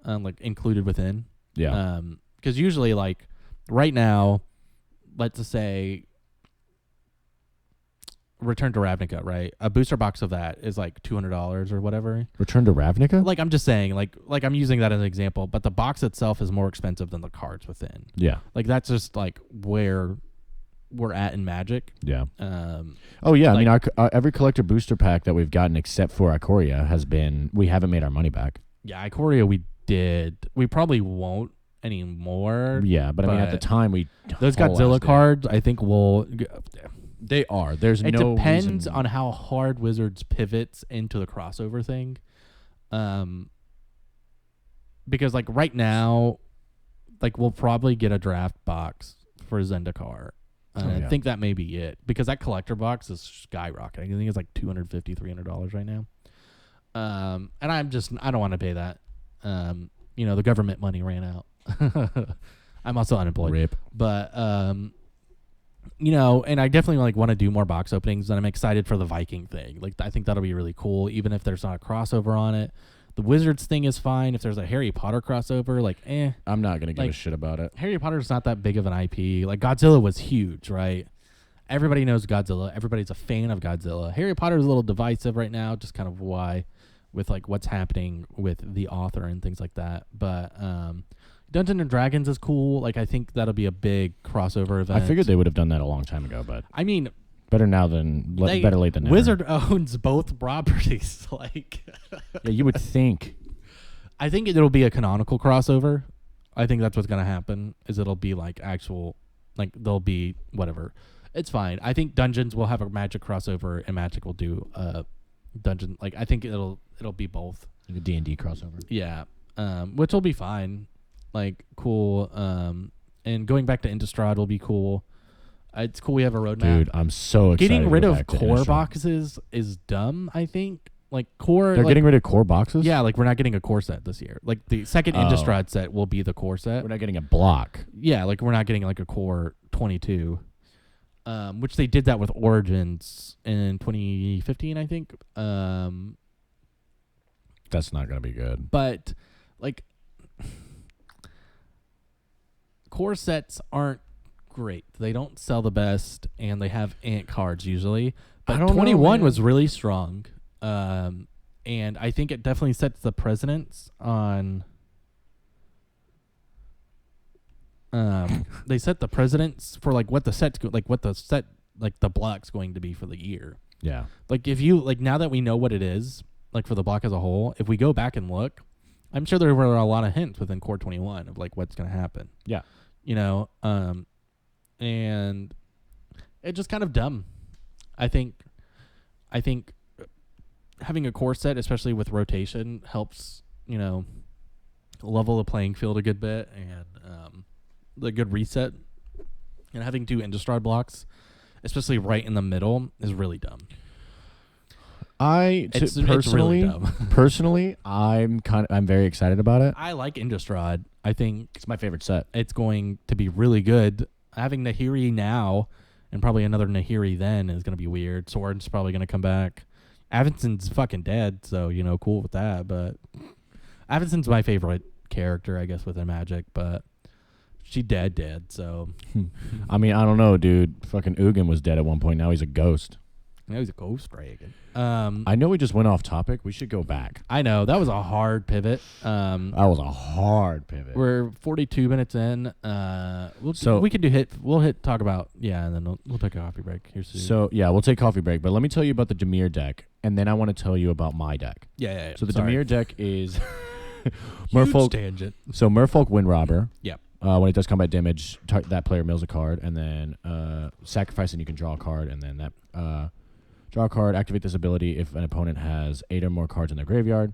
like included within. Yeah. Because usually, like right now, let's just say Return to Ravnica, right? A booster box of that is like $200 or whatever. Return to Ravnica? Like I'm just saying, like I'm using that as an example, but the box itself is more expensive than the cards within. Yeah. Like that's just like where we're at in Magic. Yeah. Oh yeah, like, I mean, our every collector booster pack that we've gotten except for Ikoria we haven't made our money back. Yeah, Ikoria we did. We probably won't anymore. Yeah, but I mean at the time those Godzilla cards, I think they are. There's it no depends reason. on how hard Wizards pivots into the crossover thing. Because like right now, like we'll probably get a draft box for Zendikar. I think that may be it because that collector box is skyrocketing. I think it's like $250, $300 right now. And I don't want to pay that. The government money ran out. I'm also unemployed. Rip. But and I definitely like want to do more box openings, and I'm excited for the Viking thing. Like I think that'll be really cool, even if there's not a crossover on it. The Wizards thing is fine. If there's a Harry Potter crossover, like I'm not gonna give a shit about it. Harry Potter's not that big of an IP. Like Godzilla was huge, right? Everybody knows Godzilla. Everybody's a fan of Godzilla. Harry Potter is a little divisive right now, just kind of why, with like what's happening with the author and things like that. But Dungeons and Dragons is cool. Like I think that'll be a big crossover event. I figured they would have done that a long time ago, but I mean, better now than better late than never. Wizard owns both properties. Like, yeah, you would think. I think it'll be a canonical crossover. I think that's what's gonna happen. Is it'll be like actual, like there'll be whatever. It's fine. I think Dungeons will have a Magic crossover, and Magic will do a Dungeon. Like I think it'll be both. Like a D&D crossover. Yeah, which will be fine. Like cool. And going back to Innistrad will be cool. It's cool we have a roadmap. Dude, I'm so excited. Getting rid of core boxes is dumb, I think. like core. They're like, getting rid of core boxes? Yeah, like we're not getting a core set this year. Like the second Innistrad set will be the core set. We're not getting a block. Yeah, like we're not getting like a core 22. Which they did that with Origins in 2015, I think. That's not going to be good. But like core sets aren't great. They don't sell the best, and they have ant cards usually. But 21 was really strong. And I think it definitely sets the precedence on. They set the precedence for like what the set's like the block's going to be for the year. Yeah. Like if you like now that we know what it is, like for the block as a whole, if we go back and look, I'm sure there were a lot of hints within Core 21 of like what's going to happen. Yeah. You know, and it's just kind of dumb. I think having a core set, especially with rotation, helps, you know, level the playing field a good bit, and the good reset. And having 2 Innistrad blocks, especially right in the middle, is really dumb. It's really dumb. Personally, I'm very excited about it. I like Innistrad. I think It's my favorite set. it's going to be really good. Having Nahiri now and probably another Nahiri then is going to be weird. Sword's probably going to come back. Avenson's fucking dead, so, you know, cool with that. But Avenson's my favorite character, I guess, within Magic, but she dead, so. I mean, I don't know, dude. Fucking Ugin was dead at one point. Now he's a ghost. Now he's a ghost dragon. I know we just went off topic. We should go back. I know. That was a hard pivot. That was a hard pivot. We're 42 minutes in. We could do we'll talk about, and then we'll take a coffee break here soon. So, yeah, we'll take coffee break. But let me tell you about the Dimir deck, and then I want to tell you about my deck. Yeah. So the Dimir deck is Merfolk tangent. So Merfolk Wind Robber. Yeah. When it does combat damage, that player mills a card, and then sacrifice, and you can draw a card, and then that draw a card, activate this ability if an opponent has 8 or more cards in their graveyard.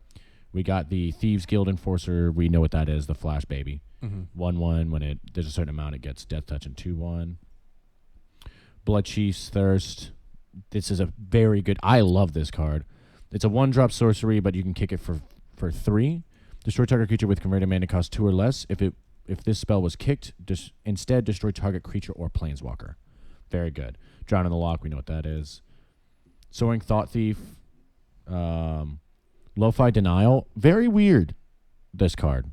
We got the Thieves Guild Enforcer. We know what that is, the Flash Baby. 1/1. When there's a certain amount, it gets Death Touch, and 2/1. Blood Chief's Thirst. This is a very good. I love this card. It's a 1-drop sorcery, but you can kick it for 3. Destroy target creature with converted mana cost 2 or less. If this spell was kicked, instead destroy target creature or planeswalker. Very good. Drown in the Lock. We know what that is. Soaring Thought Thief. Lo-Fi Denial. Very weird, this card.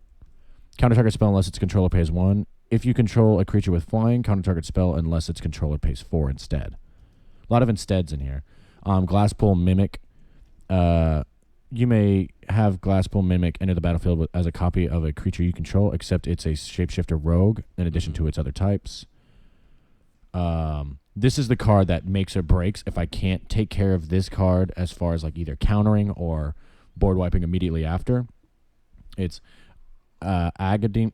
Counter target spell unless its controller pays 1. If you control a creature with flying, counter target spell unless its controller pays 4 instead. A lot of insteads in here. Glasspool Mimic. You may have Glasspool Mimic enter the battlefield as a copy of a creature you control, except it's a shapeshifter rogue in addition to its other types. This is the card that makes or breaks if I can't take care of this card as far as like either countering or board wiping immediately after. It's Aghanim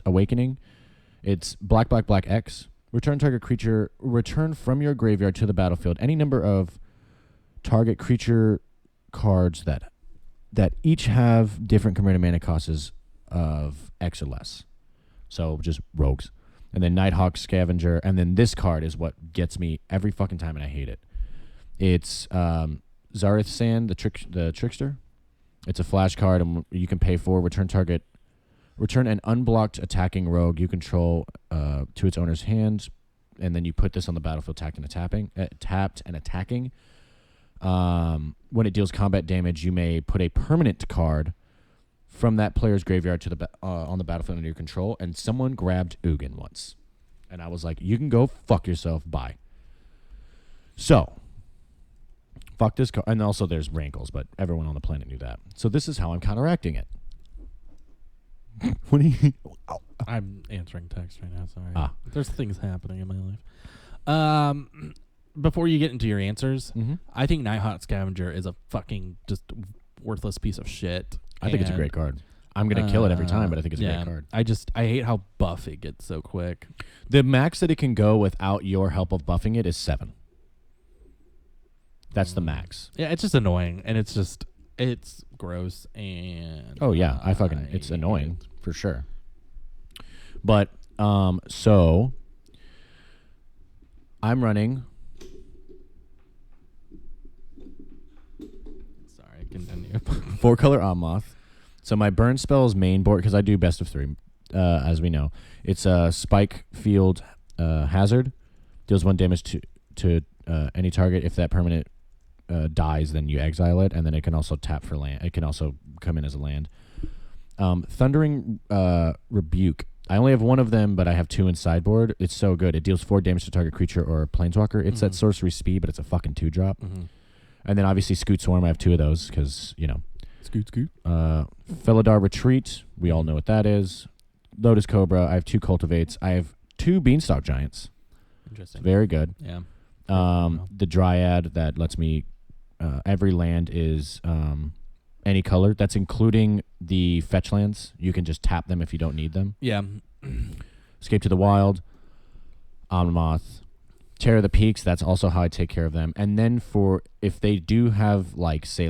Awakening. It's black X. Return target creature. Return from your graveyard to the battlefield any number of target creature cards that each have different converted mana costs of X or less. So just rogues. And then Nighthawk Scavenger. And then this card is what gets me every fucking time, and I hate it. It's Zareth Sand, the Trickster. It's a flash card, and you can pay for return an unblocked attacking rogue you control to its owner's hand, and then you put this on the battlefield tapped and attacking. When it deals combat damage, you may put a permanent card from that player's graveyard to on the battlefield under your control. And someone grabbed Ugin once, and I was like, "You can go fuck yourself." Bye. So, fuck this card. And also, there's Rankles, but everyone on the planet knew that. So this is how I'm counteracting it. What do you? I'm answering text right now. Sorry. There's things happening in my life. Before you get into your answers, I think Nighthawk Scavenger is a fucking just worthless piece of shit. I think it's a great card. I'm going to kill it every time, but I think it's a great card. I hate how buff it gets so quick. The max that it can go without your help of buffing it is 7. That's the max. Yeah, it's just annoying, and it's gross, and oh yeah, it's annoying for sure. But so I'm running 4-color Ammoth. So my burn spell's main board, because I do best of 3, as we know. It's a Spike Field Hazard. Deals 1 damage to any target. If that permanent dies, then you exile it, and then it can also tap for land. It can also come in as a land. Thundering Rebuke. I only have 1 of them, but I have 2 in sideboard. It's so good. It deals 4 damage to target creature or planeswalker. It's at sorcery speed, but it's a fucking 2-drop. And then obviously Scoot Swarm. I have 2 of those because, Scoot. Felidar Retreat. We all know what that is. Lotus Cobra. I have 2 Cultivates. I have 2 Beanstalk Giants. Interesting. Very good. Yeah. The Dryad that lets me... every land is any color. That's including the fetch lands. You can just tap them if you don't need them. Yeah. Escape to the Wild. Omnamoth. Terror of the Peaks. That's also how I take care of them. And then for... if they do have, say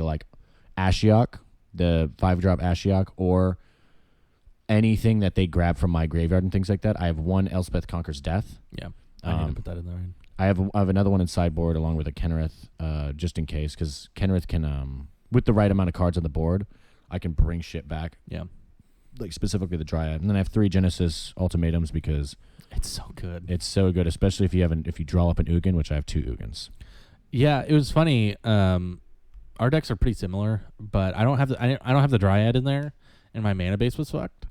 Ashiok, the 5-drop Ashiok, or anything that they grab from my graveyard and things like that, I have 1 Elspeth Conquers Death. Yeah. I need to put that in there. I have another one in sideboard along with a Kenrith, just in case, because Kenrith can, with the right amount of cards on the board, I can bring shit back. Yeah. Specifically the Dryad. And then I have 3 Genesis Ultimatums because... it's so good. It's so good, especially if you draw up an Ugin, which I have 2 Ugins. Yeah, it was funny. Our decks are pretty similar, but I don't have the Dryad in there, and my mana base was fucked,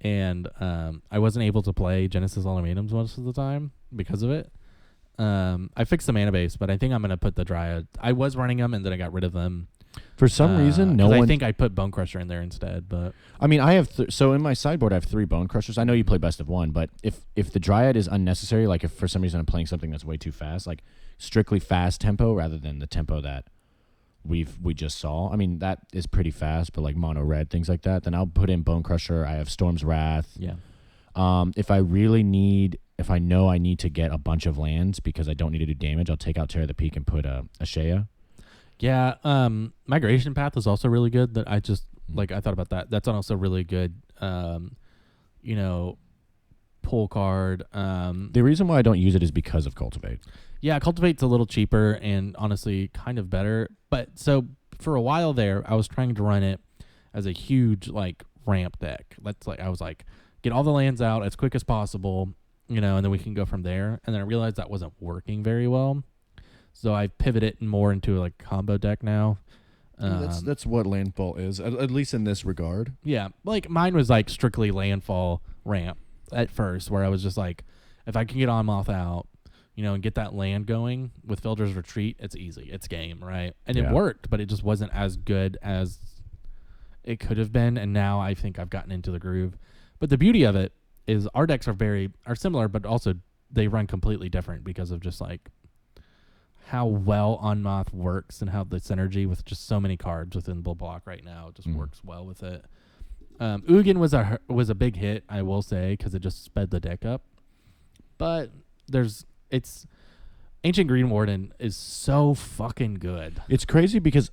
and I wasn't able to play Genesis Ultimatums most of the time because of it. I fixed the mana base, but I think I'm gonna put the Dryad. I was running them, and then I got rid of them. For some reason, I think I put Bone Crusher in there instead. But I mean, I have so in my sideboard I have 3 Bone Crushers. I know you play best of 1, but if the Dryad is unnecessary, like if for some reason I'm playing something that's way too fast, like strictly fast tempo rather than the tempo that we just saw. I mean, that is pretty fast, but like mono red, things like that, then I'll put in Bone Crusher. I have Storm's Wrath. Yeah. If I know I need to get a bunch of lands because I don't need to do damage, I'll take out Terror of the Peak and put a Shea. Yeah. Migration Path is also really good. That I just I thought about that. That's also really good. Pull card. The reason why I don't use it is because of Cultivate. Yeah, Cultivate's a little cheaper and honestly kind of better. But so for a while there, I was trying to run it as a huge ramp deck. I was like, get all the lands out as quick as possible, and then we can go from there. And then I realized that wasn't working very well, so I pivoted more into a combo deck now. That's what landfall is, at least in this regard. Yeah, mine was strictly landfall ramp at first, where I was just if I can get Onmoth out, and get that land going with Filder's Retreat, it's easy. It's game, right? And it worked, but it just wasn't as good as it could have been. And now I think I've gotten into the groove. But the beauty of it is our decks are similar, but also they run completely different because of just how well Onmoth works and how the synergy with just so many cards within the block right now just works well with it. Ugin was a big hit, I will say, because it just sped the deck up. But it's Ancient Green Warden is so fucking good. It's crazy because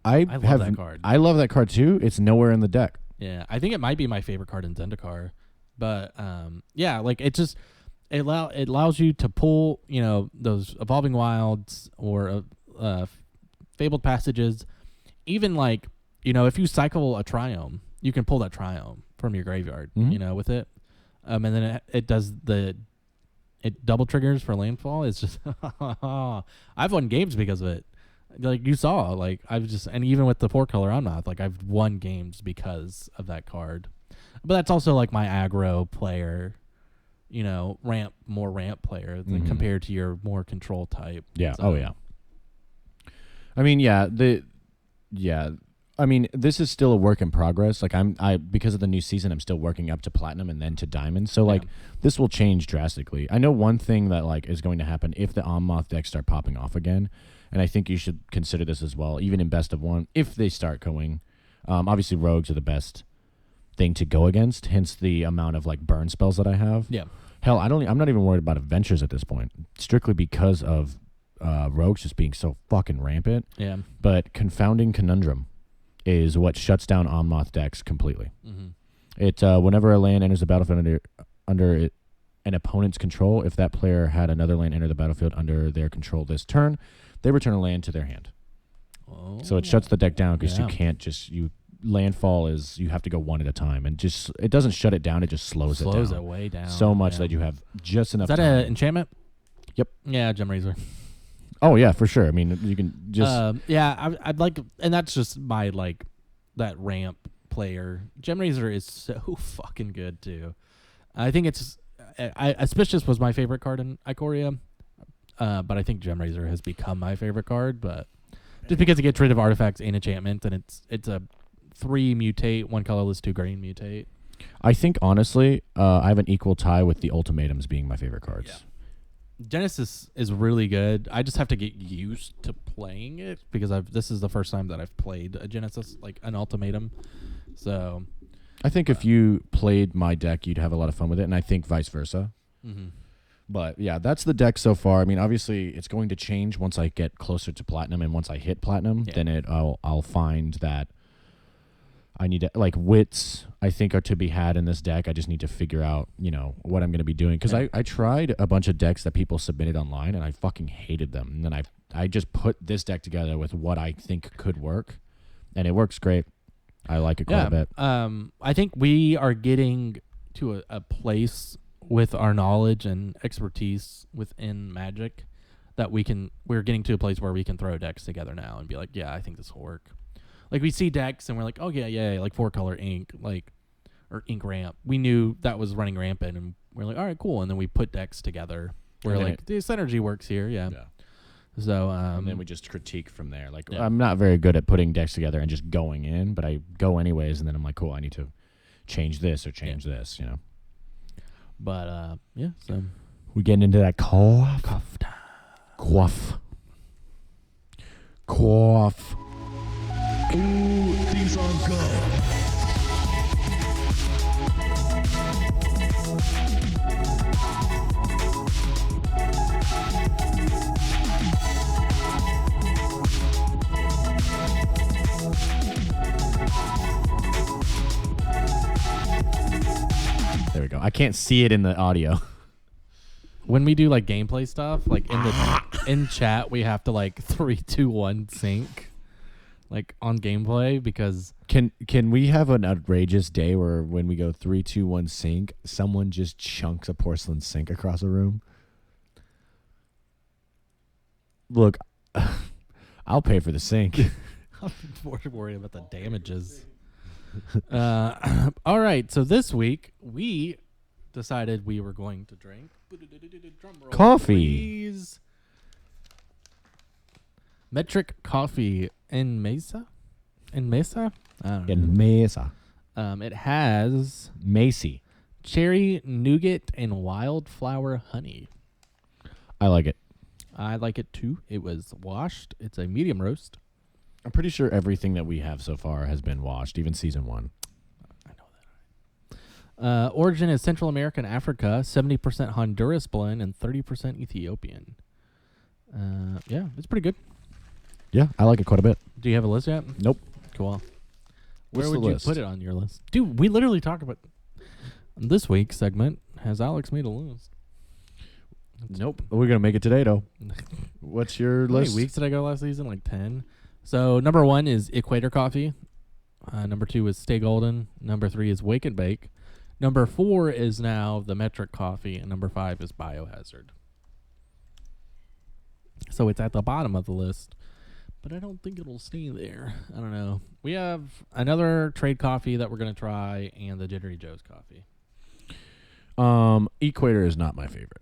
I love that card. I love that card too. It's nowhere in the deck. Yeah, I think it might be my favorite card in Zendikar. But it allows you to pull those Evolving Wilds or Fabled Passages. Even if you cycle a Triome, you can pull that Triome from your graveyard. With it, and then it does it double triggers for landfall. It's just I've won games because of it. You saw, and even with the 4-color Onmoth, I've won games because of that card. But that's also my aggro player, more ramp player than compared to your more control type. Yeah. So. Oh yeah. I mean, I mean, this is still a work in progress. Because of the new season, I'm still working up to platinum and then to diamond. So this will change drastically. I know one thing that is going to happen if the Onmoth decks start popping off again, and I think you should consider this as well, even in best of 1, if they start going. Obviously, rogues are the best thing to go against. Hence the amount of burn spells that I have. Yeah. Hell, I'm not even worried about adventures at this point, strictly because of rogues just being so fucking rampant. Yeah. But Confounding Conundrum is what shuts down Onmoth decks completely. It whenever a land enters the battlefield under an opponent's control, if that player had another land enter the battlefield under their control this turn, they return a land to their hand. Oh. So it shuts the deck down because Yeah. you can't just landfall is you have to go one at a time, and just it doesn't shut it down. It just slows it down way down so much yeah. that you have just enough. Is that time. an enchantment? Yep. Yeah, Gem Razor. Oh yeah, for sure. I mean, you can just I'd like, and that's just my like that ramp player. Gem Razor is so fucking good too. I think it's Auspicious was my favorite card in Ikoria, but I think Gem Razor has become my favorite card. But just because it gets rid of artifacts and enchantments, and it's a 3 mutate, 1 colorless, 2 green mutate. I think honestly, I have an equal tie with the ultimatums being my favorite cards. Yeah. Genesis is really good. I just have to get used to playing it because this is the first time that I've played a Genesis, like an ultimatum. So I think if you played my deck, you'd have a lot of fun with it, and I think vice versa. mm-hmm. But yeah, that's the deck so far. I mean, obviously, it's going to change once I get closer to platinum, and once I hit platinum, then I'll find that I need to, like, wits I think are to be had in this deck. I just need to figure out, what I'm going to be doing. Because I tried a bunch of decks that people submitted online, and I fucking hated them. And then I just put this deck together with what I think could work, and it works great. I like it quite a bit. I think we are getting to a place with our knowledge and expertise within Magic that we're getting to a place where we can throw decks together now and be like, yeah, I think this will work. Like, we see decks and we're like, oh yeah, like 4-color ink, like, or ink ramp. We knew that was running rampant, and we're like, all right, cool. And then we put decks together. We're like, this synergy works here, yeah. So and then we just critique from there. Like, I'm not very good at putting decks together and just going in, but I go anyways, and then I'm like, cool, I need to change this or change this, But so we getting into that cough. Ooh, these are good. There we go. I can't see it in the audio. when we do like gameplay stuff, like in chat, we have to like 3, 2, 1 sync, like on gameplay because Can we have an outrageous day where when we go 3, 2, 1 sync, someone just chunks a porcelain sink across a room? Look, I'll pay for the sink. I'm more worried about the damages. All right, so this week we decided we were going to drink drum roll, Coffee. please. Metric coffee in Mesa. In Mesa? I don't know. In Mesa. It has Macy. cherry, nougat, and wildflower honey. I like it. I like it too. It was washed. It's a medium roast. I'm pretty sure everything that we have so far has been washed, even season 1. I know that. Origin is Central America and Africa, 70% Honduras blend and 30% Ethiopian. Yeah, it's pretty good. Yeah, I like it quite a bit. Do you have a list yet? Nope. Cool. What's Where would the you list? put it on your list? Dude, we literally talked about this week's segment. Has Alex made a list? Nope. We're going to make it today, though. What's your How list? many weeks did I go last season? Like 10. So number 1 is Equator Coffee. Number 2 is Stay Golden. Number 3 is Wake and Bake. Number 4 is now the Metric Coffee. And number 5 is Biohazard. So it's at the bottom of the list. But I don't think it'll stay there. I don't know. We have another trade coffee that we're going to try and the Jittery Joe's coffee. Equator is not my favorite.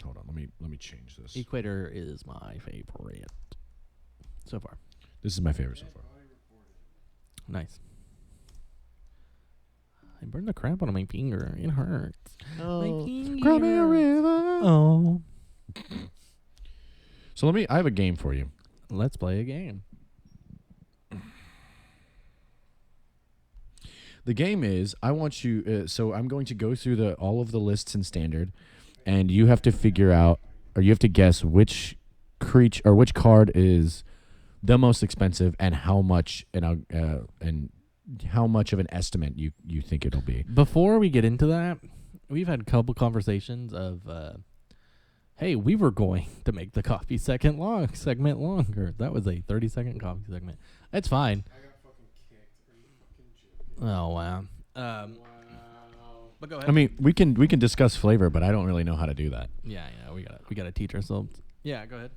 Hold on, let me change this. Equator is my favorite so far. This is my favorite so far. Nice. I burned the crap out of my finger. It hurts. My finger. Crimea River. Oh. So I have a game for you. Let's play a game. The game is I want you. So I'm going to go through all of the lists in standard, and you have to figure out, or you have to guess which creature or which card is the most expensive and how much and how much of an estimate you think it'll be. Before we get into that, we've had a couple conversations of, Hey, we were going to make the coffee segment longer. That was a 30-second coffee segment. That's fine. I got fucking kicked. Are you fucking joking? Oh wow. Wow. But go ahead. I mean, we can discuss flavor, but I don't really know how to do that. Yeah, we gotta teach ourselves. Yeah, go ahead.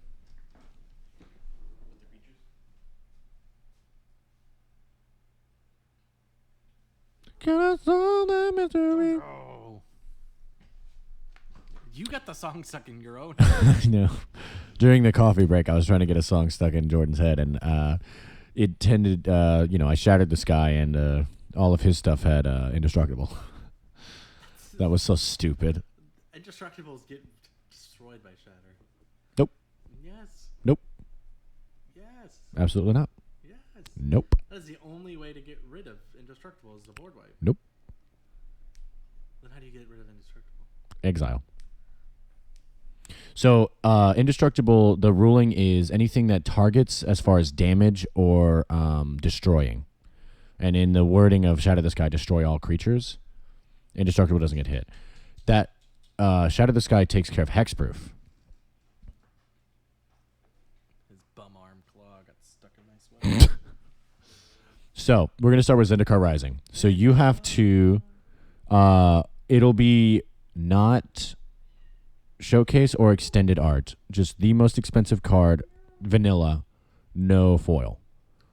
Can I solve that mystery? Oh. You got the song stuck in your own. I know. During the coffee break, I was trying to get a song stuck in Jordan's head, and it tended, I Shattered the Sky, and all of his stuff had Indestructible. That was so stupid. Indestructibles get destroyed by Shatter. Nope. Yes. Nope. Yes. Absolutely not. Yes. Nope. That is the only way to get rid of Indestructible is the board wipe. Nope. Then how do you get rid of Indestructible? Exile. So, Indestructible, the ruling is anything that targets as far as damage or destroying. And in the wording of Shatter the Sky, destroy all creatures. Indestructible doesn't get hit. That Shatter the Sky takes care of hexproof. His bum arm claw got stuck in my sweater. So, we're going to start with Zendikar Rising. So, you have to... it'll be not showcase or extended art. Just the most expensive card, vanilla, no foil.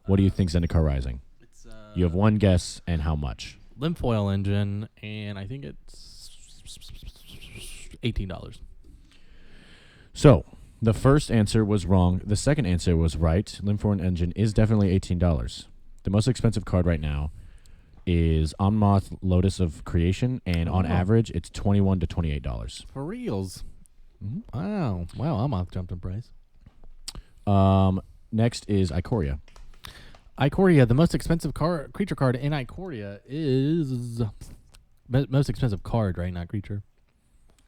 What do you think, Zendikar Rising? It's You have one guess, and how much? Limfoil engine, and I think it's $18. So, the first answer was wrong. The second answer was right. Limfoil Engine is definitely $18. The most expensive card right now is Onmoth Lotus of Creation, and on average, it's $21 to $28. For reals. Mm-hmm. Wow, I'm off jumped in price. Next is Ikoria. Ikoria, the most expensive creature card in Ikoria is most expensive card, right? Not creature.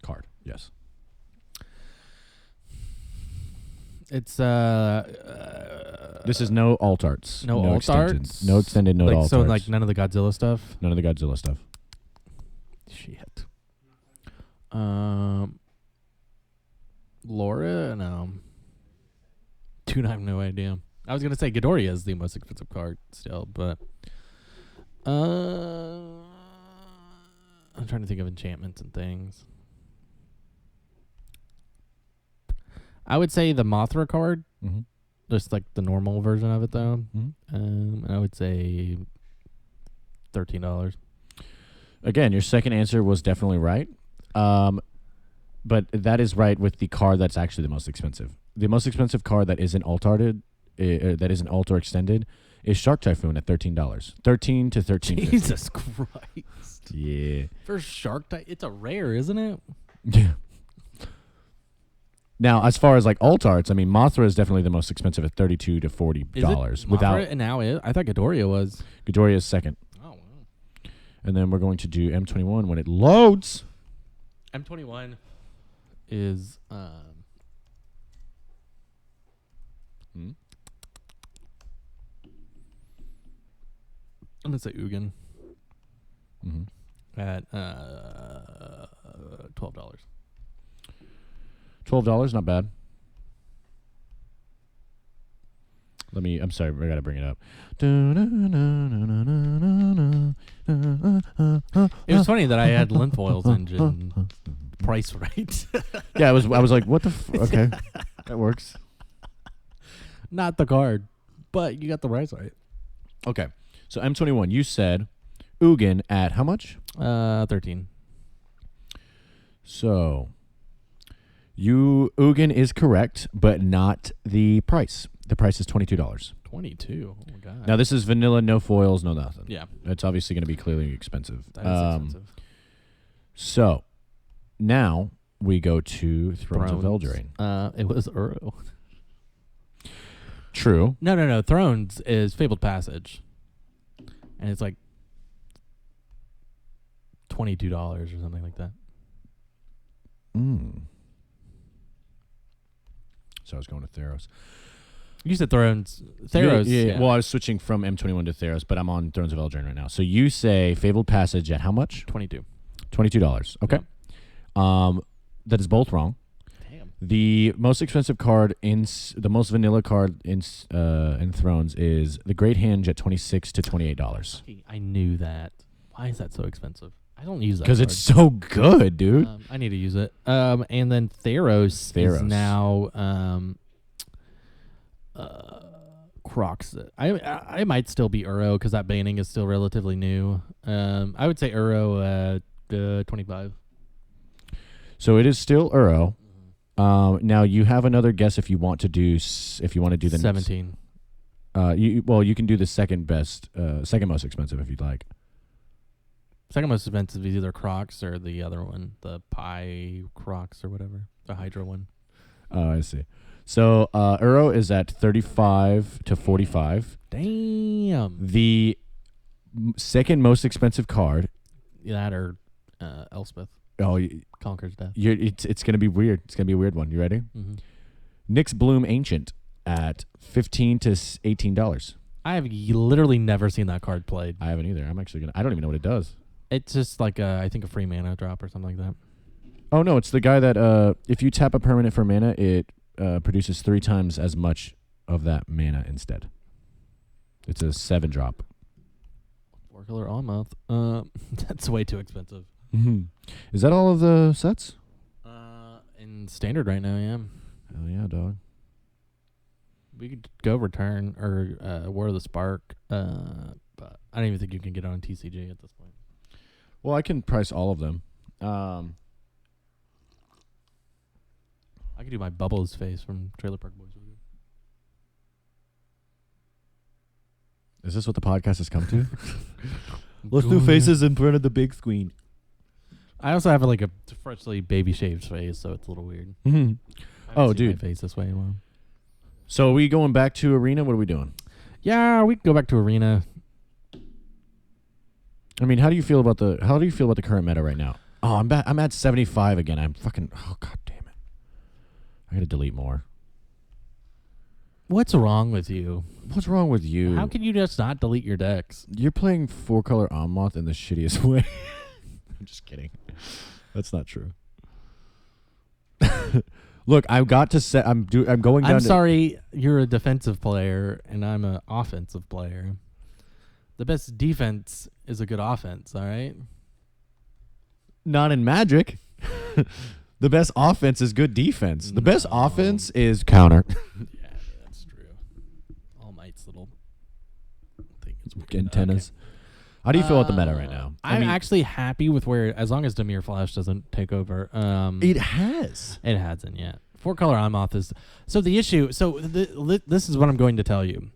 Card, yes. It's This is no alt arts. no alt extensions. arts? No extended, no like alt so arts. like none of the Godzilla stuff. None of the Godzilla stuff. Shit. Laura, no. Dude, I have no idea. I was gonna say Ghidorah is the most expensive card still, but I'm trying to think of enchantments and things. I would say the Mothra card, Mm-hmm. just like the normal version of it, though. Mm-hmm. I would say $13. Again, your second answer was definitely right. But that is right with the card that's actually the most expensive. The most expensive card that isn't alt-arted, that isn't alt or extended, is Shark Typhoon at $13. $13 to $13. Jesus Christ! Yeah. For Shark Typhoon, it's a rare, isn't it? Yeah. Now, as far as like alt arts, I mean, Mothra is definitely the most expensive at $32 to $40. Is it Without Mothra? And now I thought Ghidorah was. Ghidorah is second, Oh wow. and then we're going to do M21 when it loads. M21 is Hmm? I'm gonna say Ugin Mm-hmm. at $12. $12, not bad. I'm sorry, I gotta bring it up. It was funny that I had Linfoil's engine price right. Yeah, I was like, what the okay. That works. Not the card, but you got the price right. Okay. So M21, you said Ugin at how much? 13. So Ugin is correct, but not the price. The price is $22. 22. Oh my god. Now this is vanilla, no foils, no nothing. Yeah, It's obviously going to be clearly expensive. that is expensive. So now we go to Thrones of Eldraine. It was Uro. True. No. Thrones is Fabled Passage, and it's like $22 or something like that. So I was going to Theros. You said Thrones. Theros. Yeah. Well, I was switching from M21 to Theros, but I'm on Thrones of Eldraine right now. So you say Fabled Passage at how much? 22. $22. Okay. That is both wrong. Damn. The most expensive card the most vanilla card in Thrones is the Great Henge at $26 to $28. I knew that. Why is that so expensive? I don't use that Because it's so good, dude. I need to use it. And then Theros is now Crocs. I might still be Uro because that banning is still relatively new. I would say Uro 25. So it is still Uro. Now you have another guess if you want to do the 17. You can do the second most expensive if you'd like. Second most expensive is either Crocs or the other one, the Pi Crocs or whatever, the Hydra one. Oh, I see. So Uro is at 35 to 45. Damn. The second most expensive card. That or Elspeth. Oh, Conquer's Death. It's gonna be weird. It's gonna be a weird one. You ready? Mm-hmm. Nyx Bloom Ancient at $15 to $18. I have literally never seen that card played. I haven't either. I don't even know what it does. It's just like I think a free mana drop or something like that. Oh no, it's the guy that if you tap a permanent for mana, it produces 3 times as much of that mana instead. It's a 7-drop. 4-color on-mouth. That's way too expensive. Mm-hmm. Is that all of the sets? In standard right now, yeah. Hell yeah, dog. We could go Return or War of the Spark, but I don't even think you can get on TCG at this point. Well, I can price all of them. I could do my Bubbles face from Trailer Park Boys. Is this what the podcast has come to? Let's do faces in front of the big screen. I also have like a freshly baby shaved face, so it's a little weird. Mm-hmm. Oh, dude, my face this way. Well. So are we going back to Arena? What are we doing? Yeah, we can go back to Arena. I mean, how do you feel about the current meta right now? Oh, I'm back. I'm at 75 again. Oh god damn it. I gotta delete more. What's wrong with you? What's wrong with you? How can you just not delete your decks? You're playing 4-color Onmoth in the shittiest way. I'm just kidding. That's not true. Look, I've got to set. I'm going down. I'm sorry, you're a defensive player and I'm an offensive player. The best defense is a good offense. All right. Not in Magic. The best offense is good defense. The best offense is counter. Yeah, that's true. All Might's little thing is weird. Antennas. Okay. How do you feel about the meta right now? I'm actually happy with where, as long as Dimir Flash doesn't take over. It has. It hasn't yet. 4-color Onmoth is... So the issue... So this is what I'm going to tell you.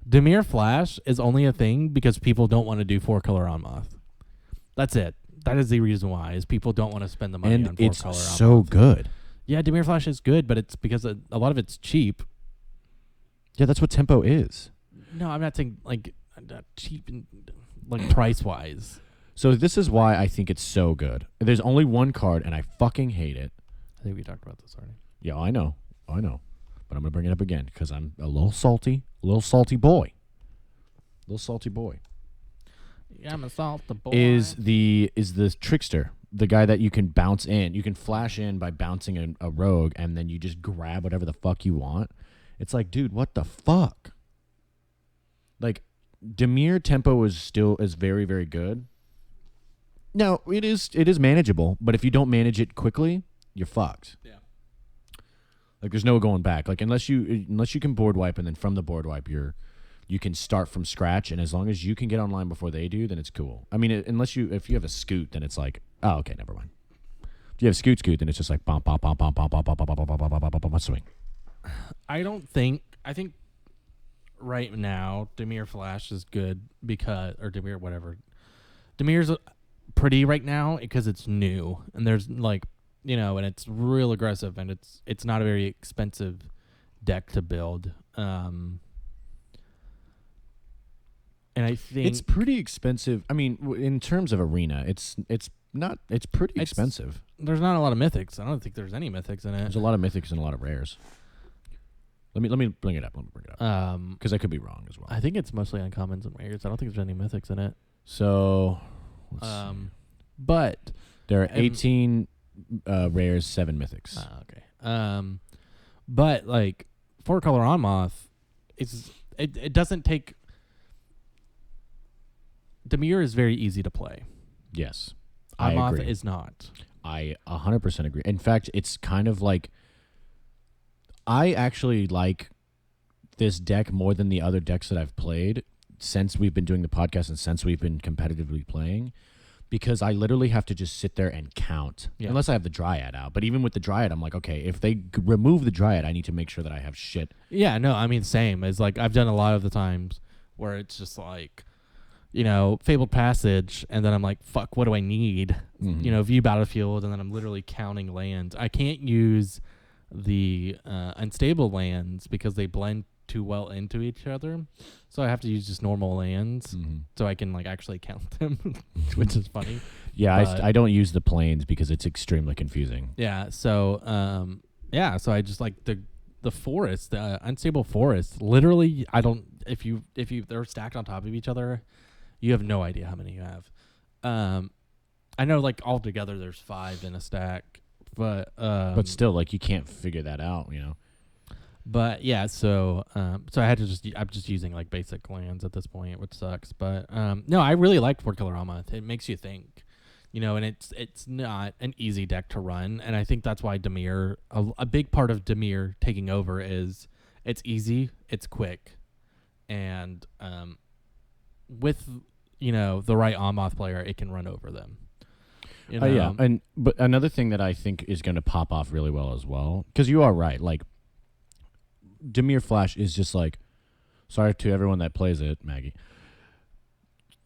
Dimir Flash is only a thing because people don't want to do 4-color Onmoth. That's it. That is the reason why, is people don't want to spend the money on 4-color Onmoth. And it's so good. Yeah, Dimir Flash is good, but it's because a lot of it's cheap. Yeah, that's what tempo is. No, I'm not saying like cheap and like price-wise. So this is why I think it's so good. There's only one card, and I fucking hate it. I think we talked about this already. Yeah, I know. But I'm going to bring it up again because I'm a little salty boy. Yeah, I'm a salty boy. Is the trickster, the guy that you can bounce in. You can flash in by bouncing a rogue, and then you just grab whatever the fuck you want. It's like, dude, what the fuck? Like, Dimir tempo is very, very good. Now, it is manageable, but if you don't manage it quickly, you're fucked. Yeah. Like, there's no going back. Like, unless you can board wipe, and then from the board wipe, you can start from scratch, and as long as you can get online before they do, then it's cool. I mean, if you have a scoot, then it's like, oh, okay, never mind. If you have scoot, then it's just like bump, bump, bump, bump, bump, bump, bump, bump, bump, bump, bump, bump, swing. I think right now Dimir Flash is good because, or Dimir whatever. Dimir's pretty right now because it's new and there's like, and it's real aggressive and it's not a very expensive deck to build. And I think it's pretty expensive. I mean, in terms of arena, it's pretty expensive. There's not a lot of mythics. I don't think there's any mythics in it. There's a lot of mythics and a lot of rares. Let me bring it up. Because I could be wrong as well. I think it's mostly uncommons and rares. I don't think there's any mythics in it. So, but there are 18 rares, 7 mythics. Okay. But like 4-color on-moth, it doesn't take. Dimir is very easy to play. Yes, I On-moth agree. is not. I 100% agree. In fact, it's kind of like I actually like this deck more than the other decks that I've played since we've been doing the podcast and since we've been competitively playing, because I literally have to just sit there and count, unless I have the Dryad out. But even with the Dryad, I'm like, okay, if they remove the Dryad, I need to make sure that I have shit. Yeah, no, I mean, same. It's like I've done a lot of the times where it's just like, Fabled Passage, and then I'm like, fuck, what do I need? Mm-hmm. View Battlefield, and then I'm literally counting lands. I can't use the unstable lands because they blend too well into each other. So I have to use just normal lands so I can like actually count them, which is funny. Yeah, But I don't use the planes because it's extremely confusing. yeah, so so I just like the forest, the unstable forest. Literally, I don't. If you they're stacked on top of each other, you have no idea how many you have. I know like altogether there's 5 in a stack, but still, like you can't figure that out, But yeah, so I had to I'm just using like basic lands at this point, which sucks. But no, I really like 4-color on-moth. It makes you think. And it's not an easy deck to run, and I think that's why Dimir, a big part of Dimir taking over is it's easy, it's quick, and with the right on-moth player, it can run over them. Yeah, but another thing that I think is going to pop off really well as well, because you are right, like Dimir Flash is just like, sorry to everyone that plays it, Maggie.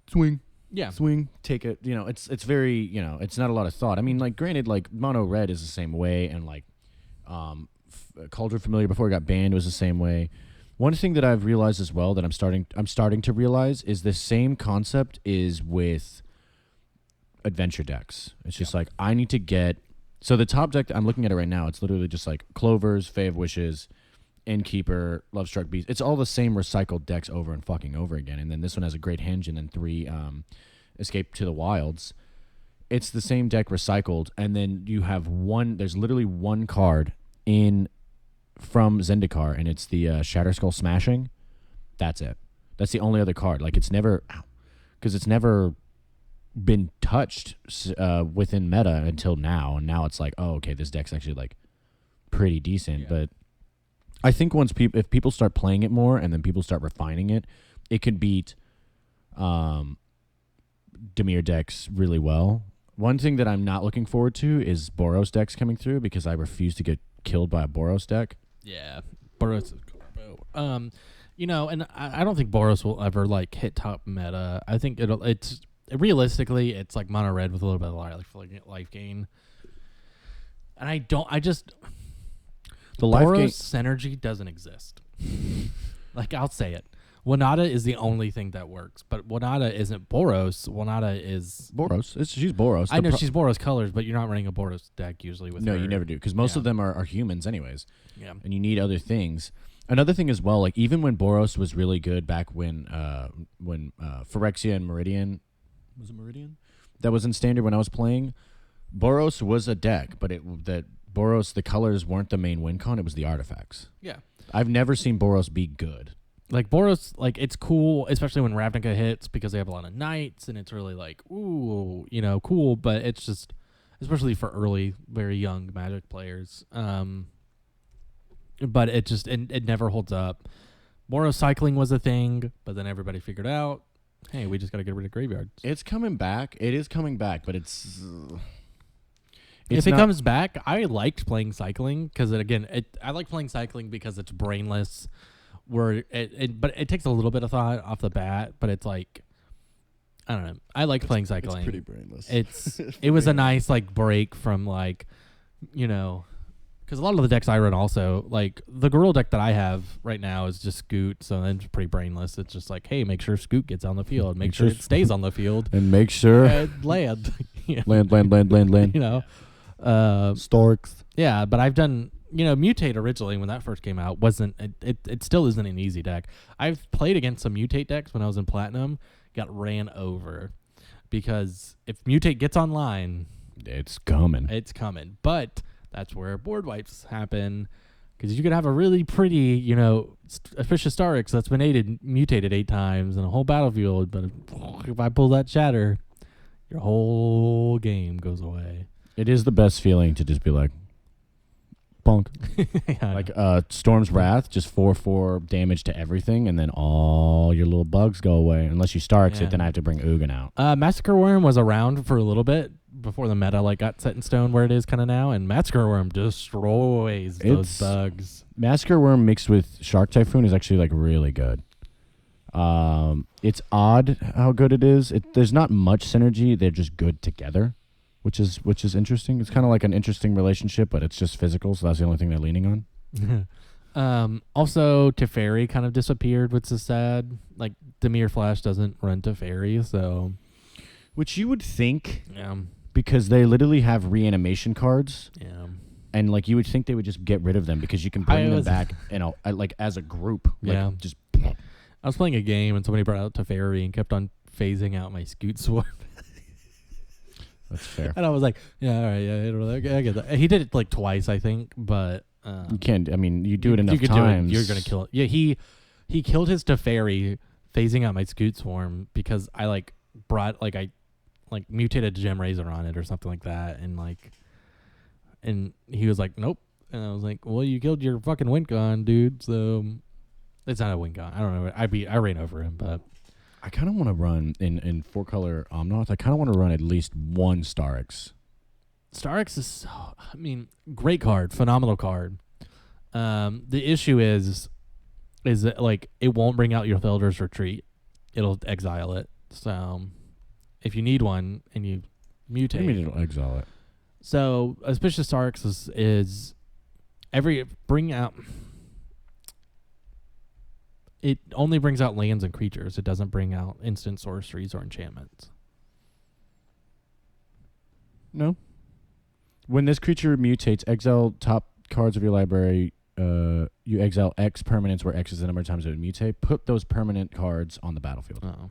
Swing. Yeah. Swing, take it. It's very, it's not a lot of thought. I mean, like, granted, like, Mono Red is the same way, and, like, Cauldron Familiar before it got banned was the same way. One thing that I've realized as well that I'm starting to realize is the same concept is with adventure decks. It's just like, I need to get... So the top deck, I'm looking at it right now, it's literally just, like, Clovers, Fae of Wishes, Innkeeper, Lovestruck Beast. It's all the same recycled decks over and fucking over again. And then this one has a Great Henge and then 3 Escape to the Wilds. It's the same deck recycled, and then you have there's literally one card from Zendikar, and it's the Shatterskull Smashing. That's it. That's the only other card. Like, it's never... Because it's never been touched within meta until now, and now it's like, oh, okay, this deck's actually, like, pretty decent, but... I think if people start playing it more and then people start refining it, it could beat Dimir decks really well. One thing that I'm not looking forward to is Boros decks coming through, because I refuse to get killed by a Boros deck. Yeah, Boros is carbo. And I don't think Boros will ever like hit top meta. I think it's realistically it's like mono red with a little bit of life gain. And I just the life gain synergy doesn't exist. Like, I'll say it. Wanada is the only thing that works, but Wanada isn't Boros. Wanada is Boros. She's Boros. I know she's Boros colors, but you're not running a Boros deck usually with her. No, you never do, because most of them are humans anyways. Yeah. And you need other things. Another thing as well, like even when Boros was really good back when Phyrexia and Meridian, was it Meridian? That was in standard when I was playing. Boros was a deck, but Boros, the colors weren't the main win con, it was the artifacts. Yeah. I've never seen Boros be good. Like, Boros, like, it's cool, especially when Ravnica hits, because they have a lot of knights, and it's really like, ooh, cool, but it's just, especially for early, very young Magic players, but it never holds up. Boros cycling was a thing, but then everybody figured out, hey, we just got to get rid of graveyards. It's coming back. It is coming back, but it's if it comes back, I liked playing cycling, because I like playing cycling because it's brainless, where but it takes a little bit of thought off the bat, but it's like, I don't know. I like playing cycling. It's pretty brainless. It was a nice like break from like, because a lot of the decks I run also, like the Gorilla deck that I have right now is just Scoot, so it's pretty brainless. It's just like, hey, make sure Scoot gets on the field, make sure it stays on the field, and make sure land, land. Storks. Yeah, but I've done. Mutate originally when that first came out wasn't it still isn't an easy deck. I've played against some Mutate decks when I was in Platinum, got ran over, because if Mutate gets online, it's coming. But that's where board wipes happen. Because you could have a really pretty, Auspicious Starix that's been mutated 8 times in a whole battlefield, but if I pull that shatter, your whole game goes away. It is the best feeling to just be like, bonk. Yeah, like Storm's Wrath, just 4/4 damage to everything, and then all your little bugs go away. Unless you Starix it, then I have to bring Ugin out. Massacre Worm was around for a little bit before the meta got set in stone where it is kind of now, and Massacre Worm destroys those bugs. Massacre Worm mixed with Shark Typhoon is actually really good. It's odd how good it is. There's not much synergy. They're just good together, which is interesting. It's kind of like an interesting relationship, but it's just physical, so that's the only thing they're leaning on. Also, Teferi kind of disappeared, which is sad. Like, Dimir Flash doesn't run Teferi, so... Which you would think... Yeah. Because they literally have reanimation cards. Yeah. And, you would think they would just get rid of them because you can bring them back, as a group. Yeah. Just... I was playing a game, and somebody brought out Teferi and kept on phasing out my Scoot Swarm. That's fair. And I was like, yeah, all right, yeah, I get that. He did it, twice, I think, but... you can't... you do it enough times. You're going to kill it. Yeah, he killed his Teferi phasing out my Scoot Swarm because I, brought... I mutated Gem Razor on it or something like that, and he was like, nope. And I was like, well, you killed your fucking Wincon, dude, so... It's not a Wincon. I don't know. I ran over him, but... I kind of want to run, in 4-color Omnath, I kind of want to run at least one Starix. Starix is, great card, phenomenal card. The issue is that, it won't bring out your Felder's Retreat. It'll exile it. So... If you need one and you mutate, I mean, it'll exile it. So, Auspicious Starix is bring out. It only brings out lands and creatures. It doesn't bring out instant sorceries or enchantments. No. When this creature mutates, exile top cards of your library. You exile X permanents where X is the number of times it would mutate. Put those permanent cards on the battlefield. Oh.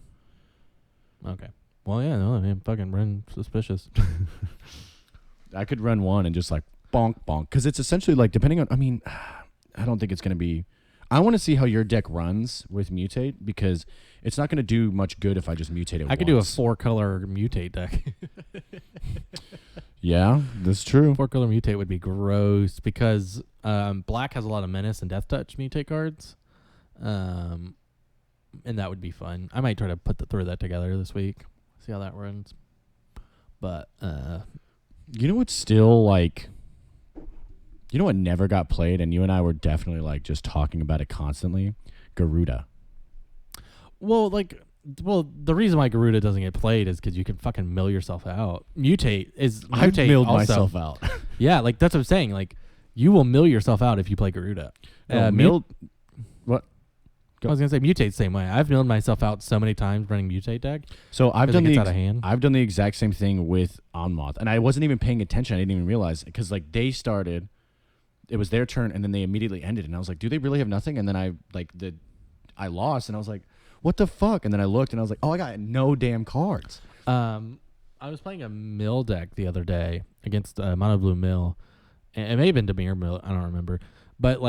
Okay. Well, yeah, no, fucking run Suspicious. I could run one and just bonk, bonk. Because it's essentially depending on, I don't think it's going to be, I want to see how your deck runs with Mutate because it's not going to do much good if I just mutate it I could do a 4-color Mutate deck. Yeah, that's true. 4-color Mutate would be gross because black has a lot of Menace and Death Touch Mutate cards. And that would be fun. I might try to throw that together this week. See how that runs. But you know what's still you know what never got played, and you and I were definitely just talking about it constantly? Garuda. Well, the reason why Garuda doesn't get played is because you can fucking mill yourself out. I've milled myself out. Yeah, that's what I'm saying. You will mill yourself out if you play Garuda. Milled. What? I was gonna say Mutate the same way. I've milled myself out so many times running Mutate deck. So I've done out of hand. I've done the exact same thing with Onmoth, and I wasn't even paying attention. I didn't even realize because they started, it was their turn, and then they immediately ended, and I was like, do they really have nothing? And then I lost, and I was like, what the fuck? And then I looked, and I was like, oh, I got no damn cards. I was playing a mill deck the other day against Mono Blue Mill, and it may have been Dimir Mill. I don't remember, but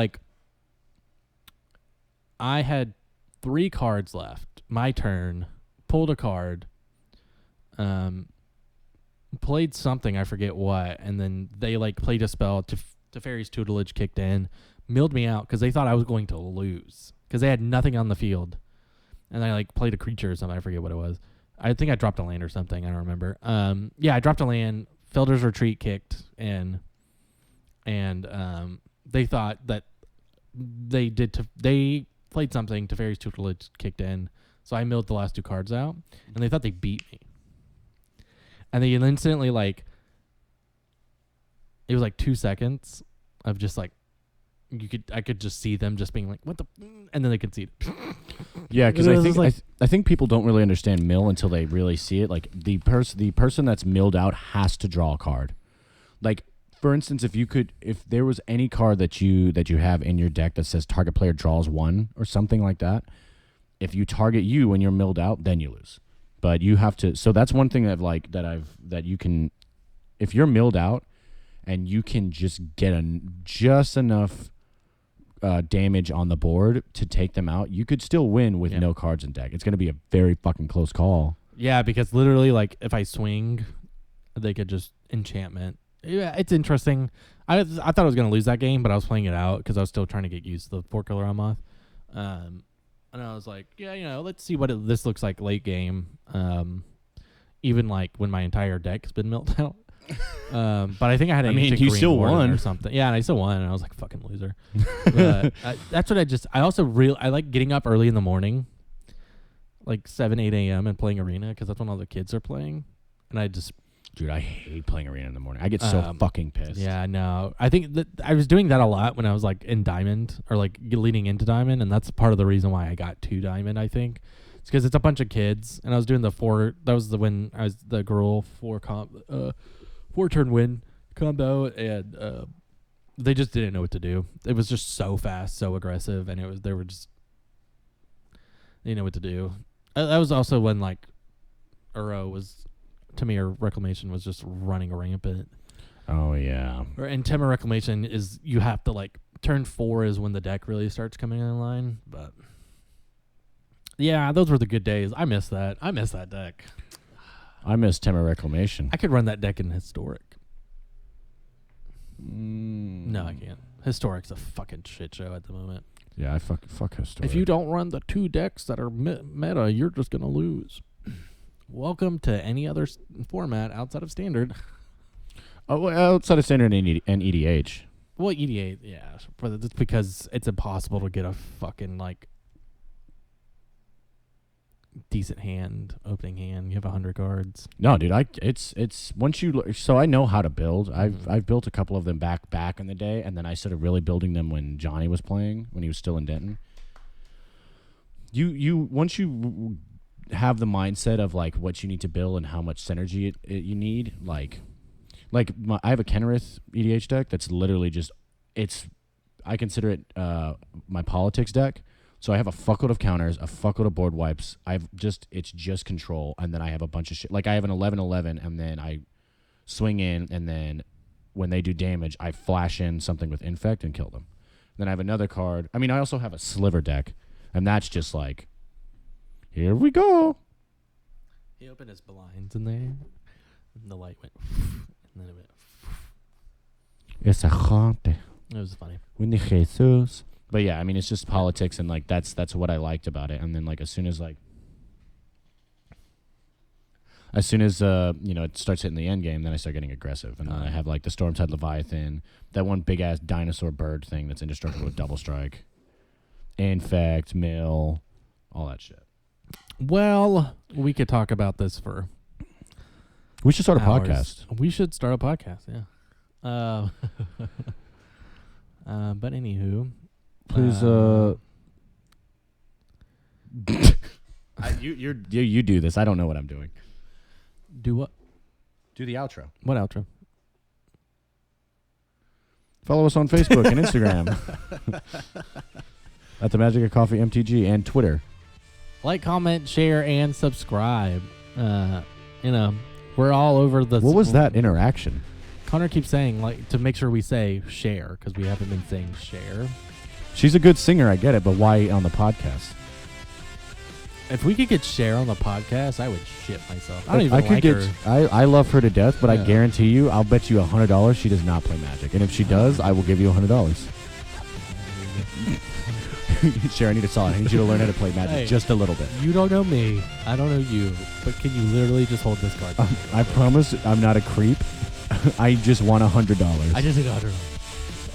I had 3 cards left. My turn. Pulled a card. Played something, I forget what, and then they played a spell. Teferi's Tutelage kicked in, milled me out because they thought I was going to lose because they had nothing on the field, and I played a creature or something. I forget what it was. I think I dropped a land or something. I don't remember. Yeah, I dropped a land. Felder's Retreat kicked in, and they thought that they played something. Teferi's Tutelage kicked in, so I milled the last 2 cards out, and they thought they beat me. And they instantly it was 2 seconds of just I could just see them just being what the, and then they conceded. Yeah, because I think people don't really understand mill until they really see it. The person that's milled out has to draw a card. For instance, if there was any card that you have in your deck that says target player draws 1 or something like that, if you target you when you're milled out, then you lose. But you have to. So that's one thing that you can, if you're milled out and you can just get just enough damage on the board to take them out, you could still win with no cards in deck. It's going to be a very fucking close call. Yeah, because literally, like, if I swing, they could just enchantment. Yeah, it's interesting. I thought I was going to lose that game, but I was playing it out because I was still trying to get used to the 4-color on Moth. And I was like, yeah, let's see what this looks like late game. Even like when my entire deck's been milled out. But I think I had an ancient you green still warden won or something. Yeah, and I still won, and I was like, fucking loser. But that's what I also I like getting up early in the morning, like 7, 8 a.m. and playing Arena because that's when all the kids are playing. And I just... Dude, I hate playing Arena in the morning. I get so fucking pissed. Yeah, no. I think that I was doing that a lot when I was like in Diamond or like leading into Diamond, and that's part of the reason why I got to Diamond, I think. It's because it's a bunch of kids, and I was doing the 4... That was when I was the girl 4-turn win combo, and they just didn't know what to do. It was just so fast, so aggressive, and they didn't know what to do. That was also when like Uro was... To me, or Reclamation was just running rampant. Oh, yeah. And Temur Reclamation is, you have to, like, turn 4 is when the deck really starts coming in line. But, yeah, those were the good days. I miss that. I miss that deck. I miss Temur Reclamation. I could run that deck in Historic. No, I can't. Historic's a fucking shit show at the moment. Yeah, I fuck Historic. If you don't run the 2 decks that are meta, you're just going to lose. Welcome to any other format outside of Standard. Oh, well, outside of Standard and EDH. Well, EDH, yeah. But it's because it's impossible to get a fucking, like, decent opening hand. You have 100 cards. No, dude, it's once you... So I know how to build. I've built a couple of them back in the day, and then I started really building them when Johnny was playing, when he was still in Denton. Once you have the mindset of like what you need to build and how much synergy you need, I have a Kenrith EDH deck that's literally just I consider it my politics deck. So I have a fuckload of counters, a fuckload of board wipes. It's just control, and then I have a bunch of shit. Like I have an 11/11, and then I swing in, and then when they do damage, I flash in something with infect and kill them. Then I have another card. I mean, I also have a sliver deck, and that's just like, here we go. He opened his blinds in there, and the light went, and then it went. It's a gente. It was funny. Winnie Jesus. But yeah, I mean, it's just politics, and like that's what I liked about it. And then like as soon as it starts hitting the end game, then I start getting aggressive, and then I have like the Stormtide Leviathan, that one big ass dinosaur bird thing that's indestructible with double strike, infect, mill, all that shit. Well, we could talk about this for... We should start a hours. podcast. We should start a podcast, yeah. But anywho... Please, you do this. I don't know what I'm doing. Do what? Do the outro. What outro? Follow us on Facebook and Instagram. At the Magic of Coffee MTG and Twitter. Like, comment, share, and subscribe. We're all over the... What was that interaction? Connor keeps saying, like, to make sure we say share, because we haven't been saying share. She's a good singer, I get it, but why on the podcast? If we could get share on the podcast, I would shit myself. I don't even like her. I love her to death, but I guarantee you, I'll bet you $100 she does not play Magic. And if she does, I will give you $100. Cher, I need a solid. I need you to learn how to play Magic just a little bit. You don't know me. I don't know you. But can you literally just hold this card? I promise I'm not a creep. I just want $100. I just got her.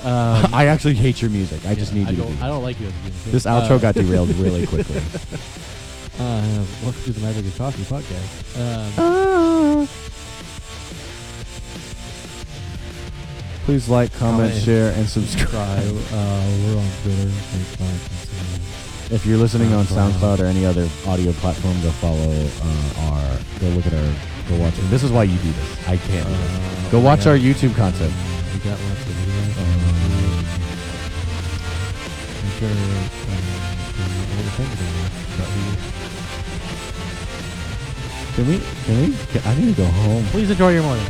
I actually hate your music. I just need you to be. I don't like you as a music. This outro got derailed really quickly. Welcome to the Magic of Coffee podcast. Please like, comment, share, and subscribe. We're on Twitter. If you're listening on SoundCloud or any other audio platform, go follow go look at our, go watch it. This is why you do this. I can't do this. Go watch our YouTube content. We got lots of videos. Can we? I need to go home. Please enjoy your mornings.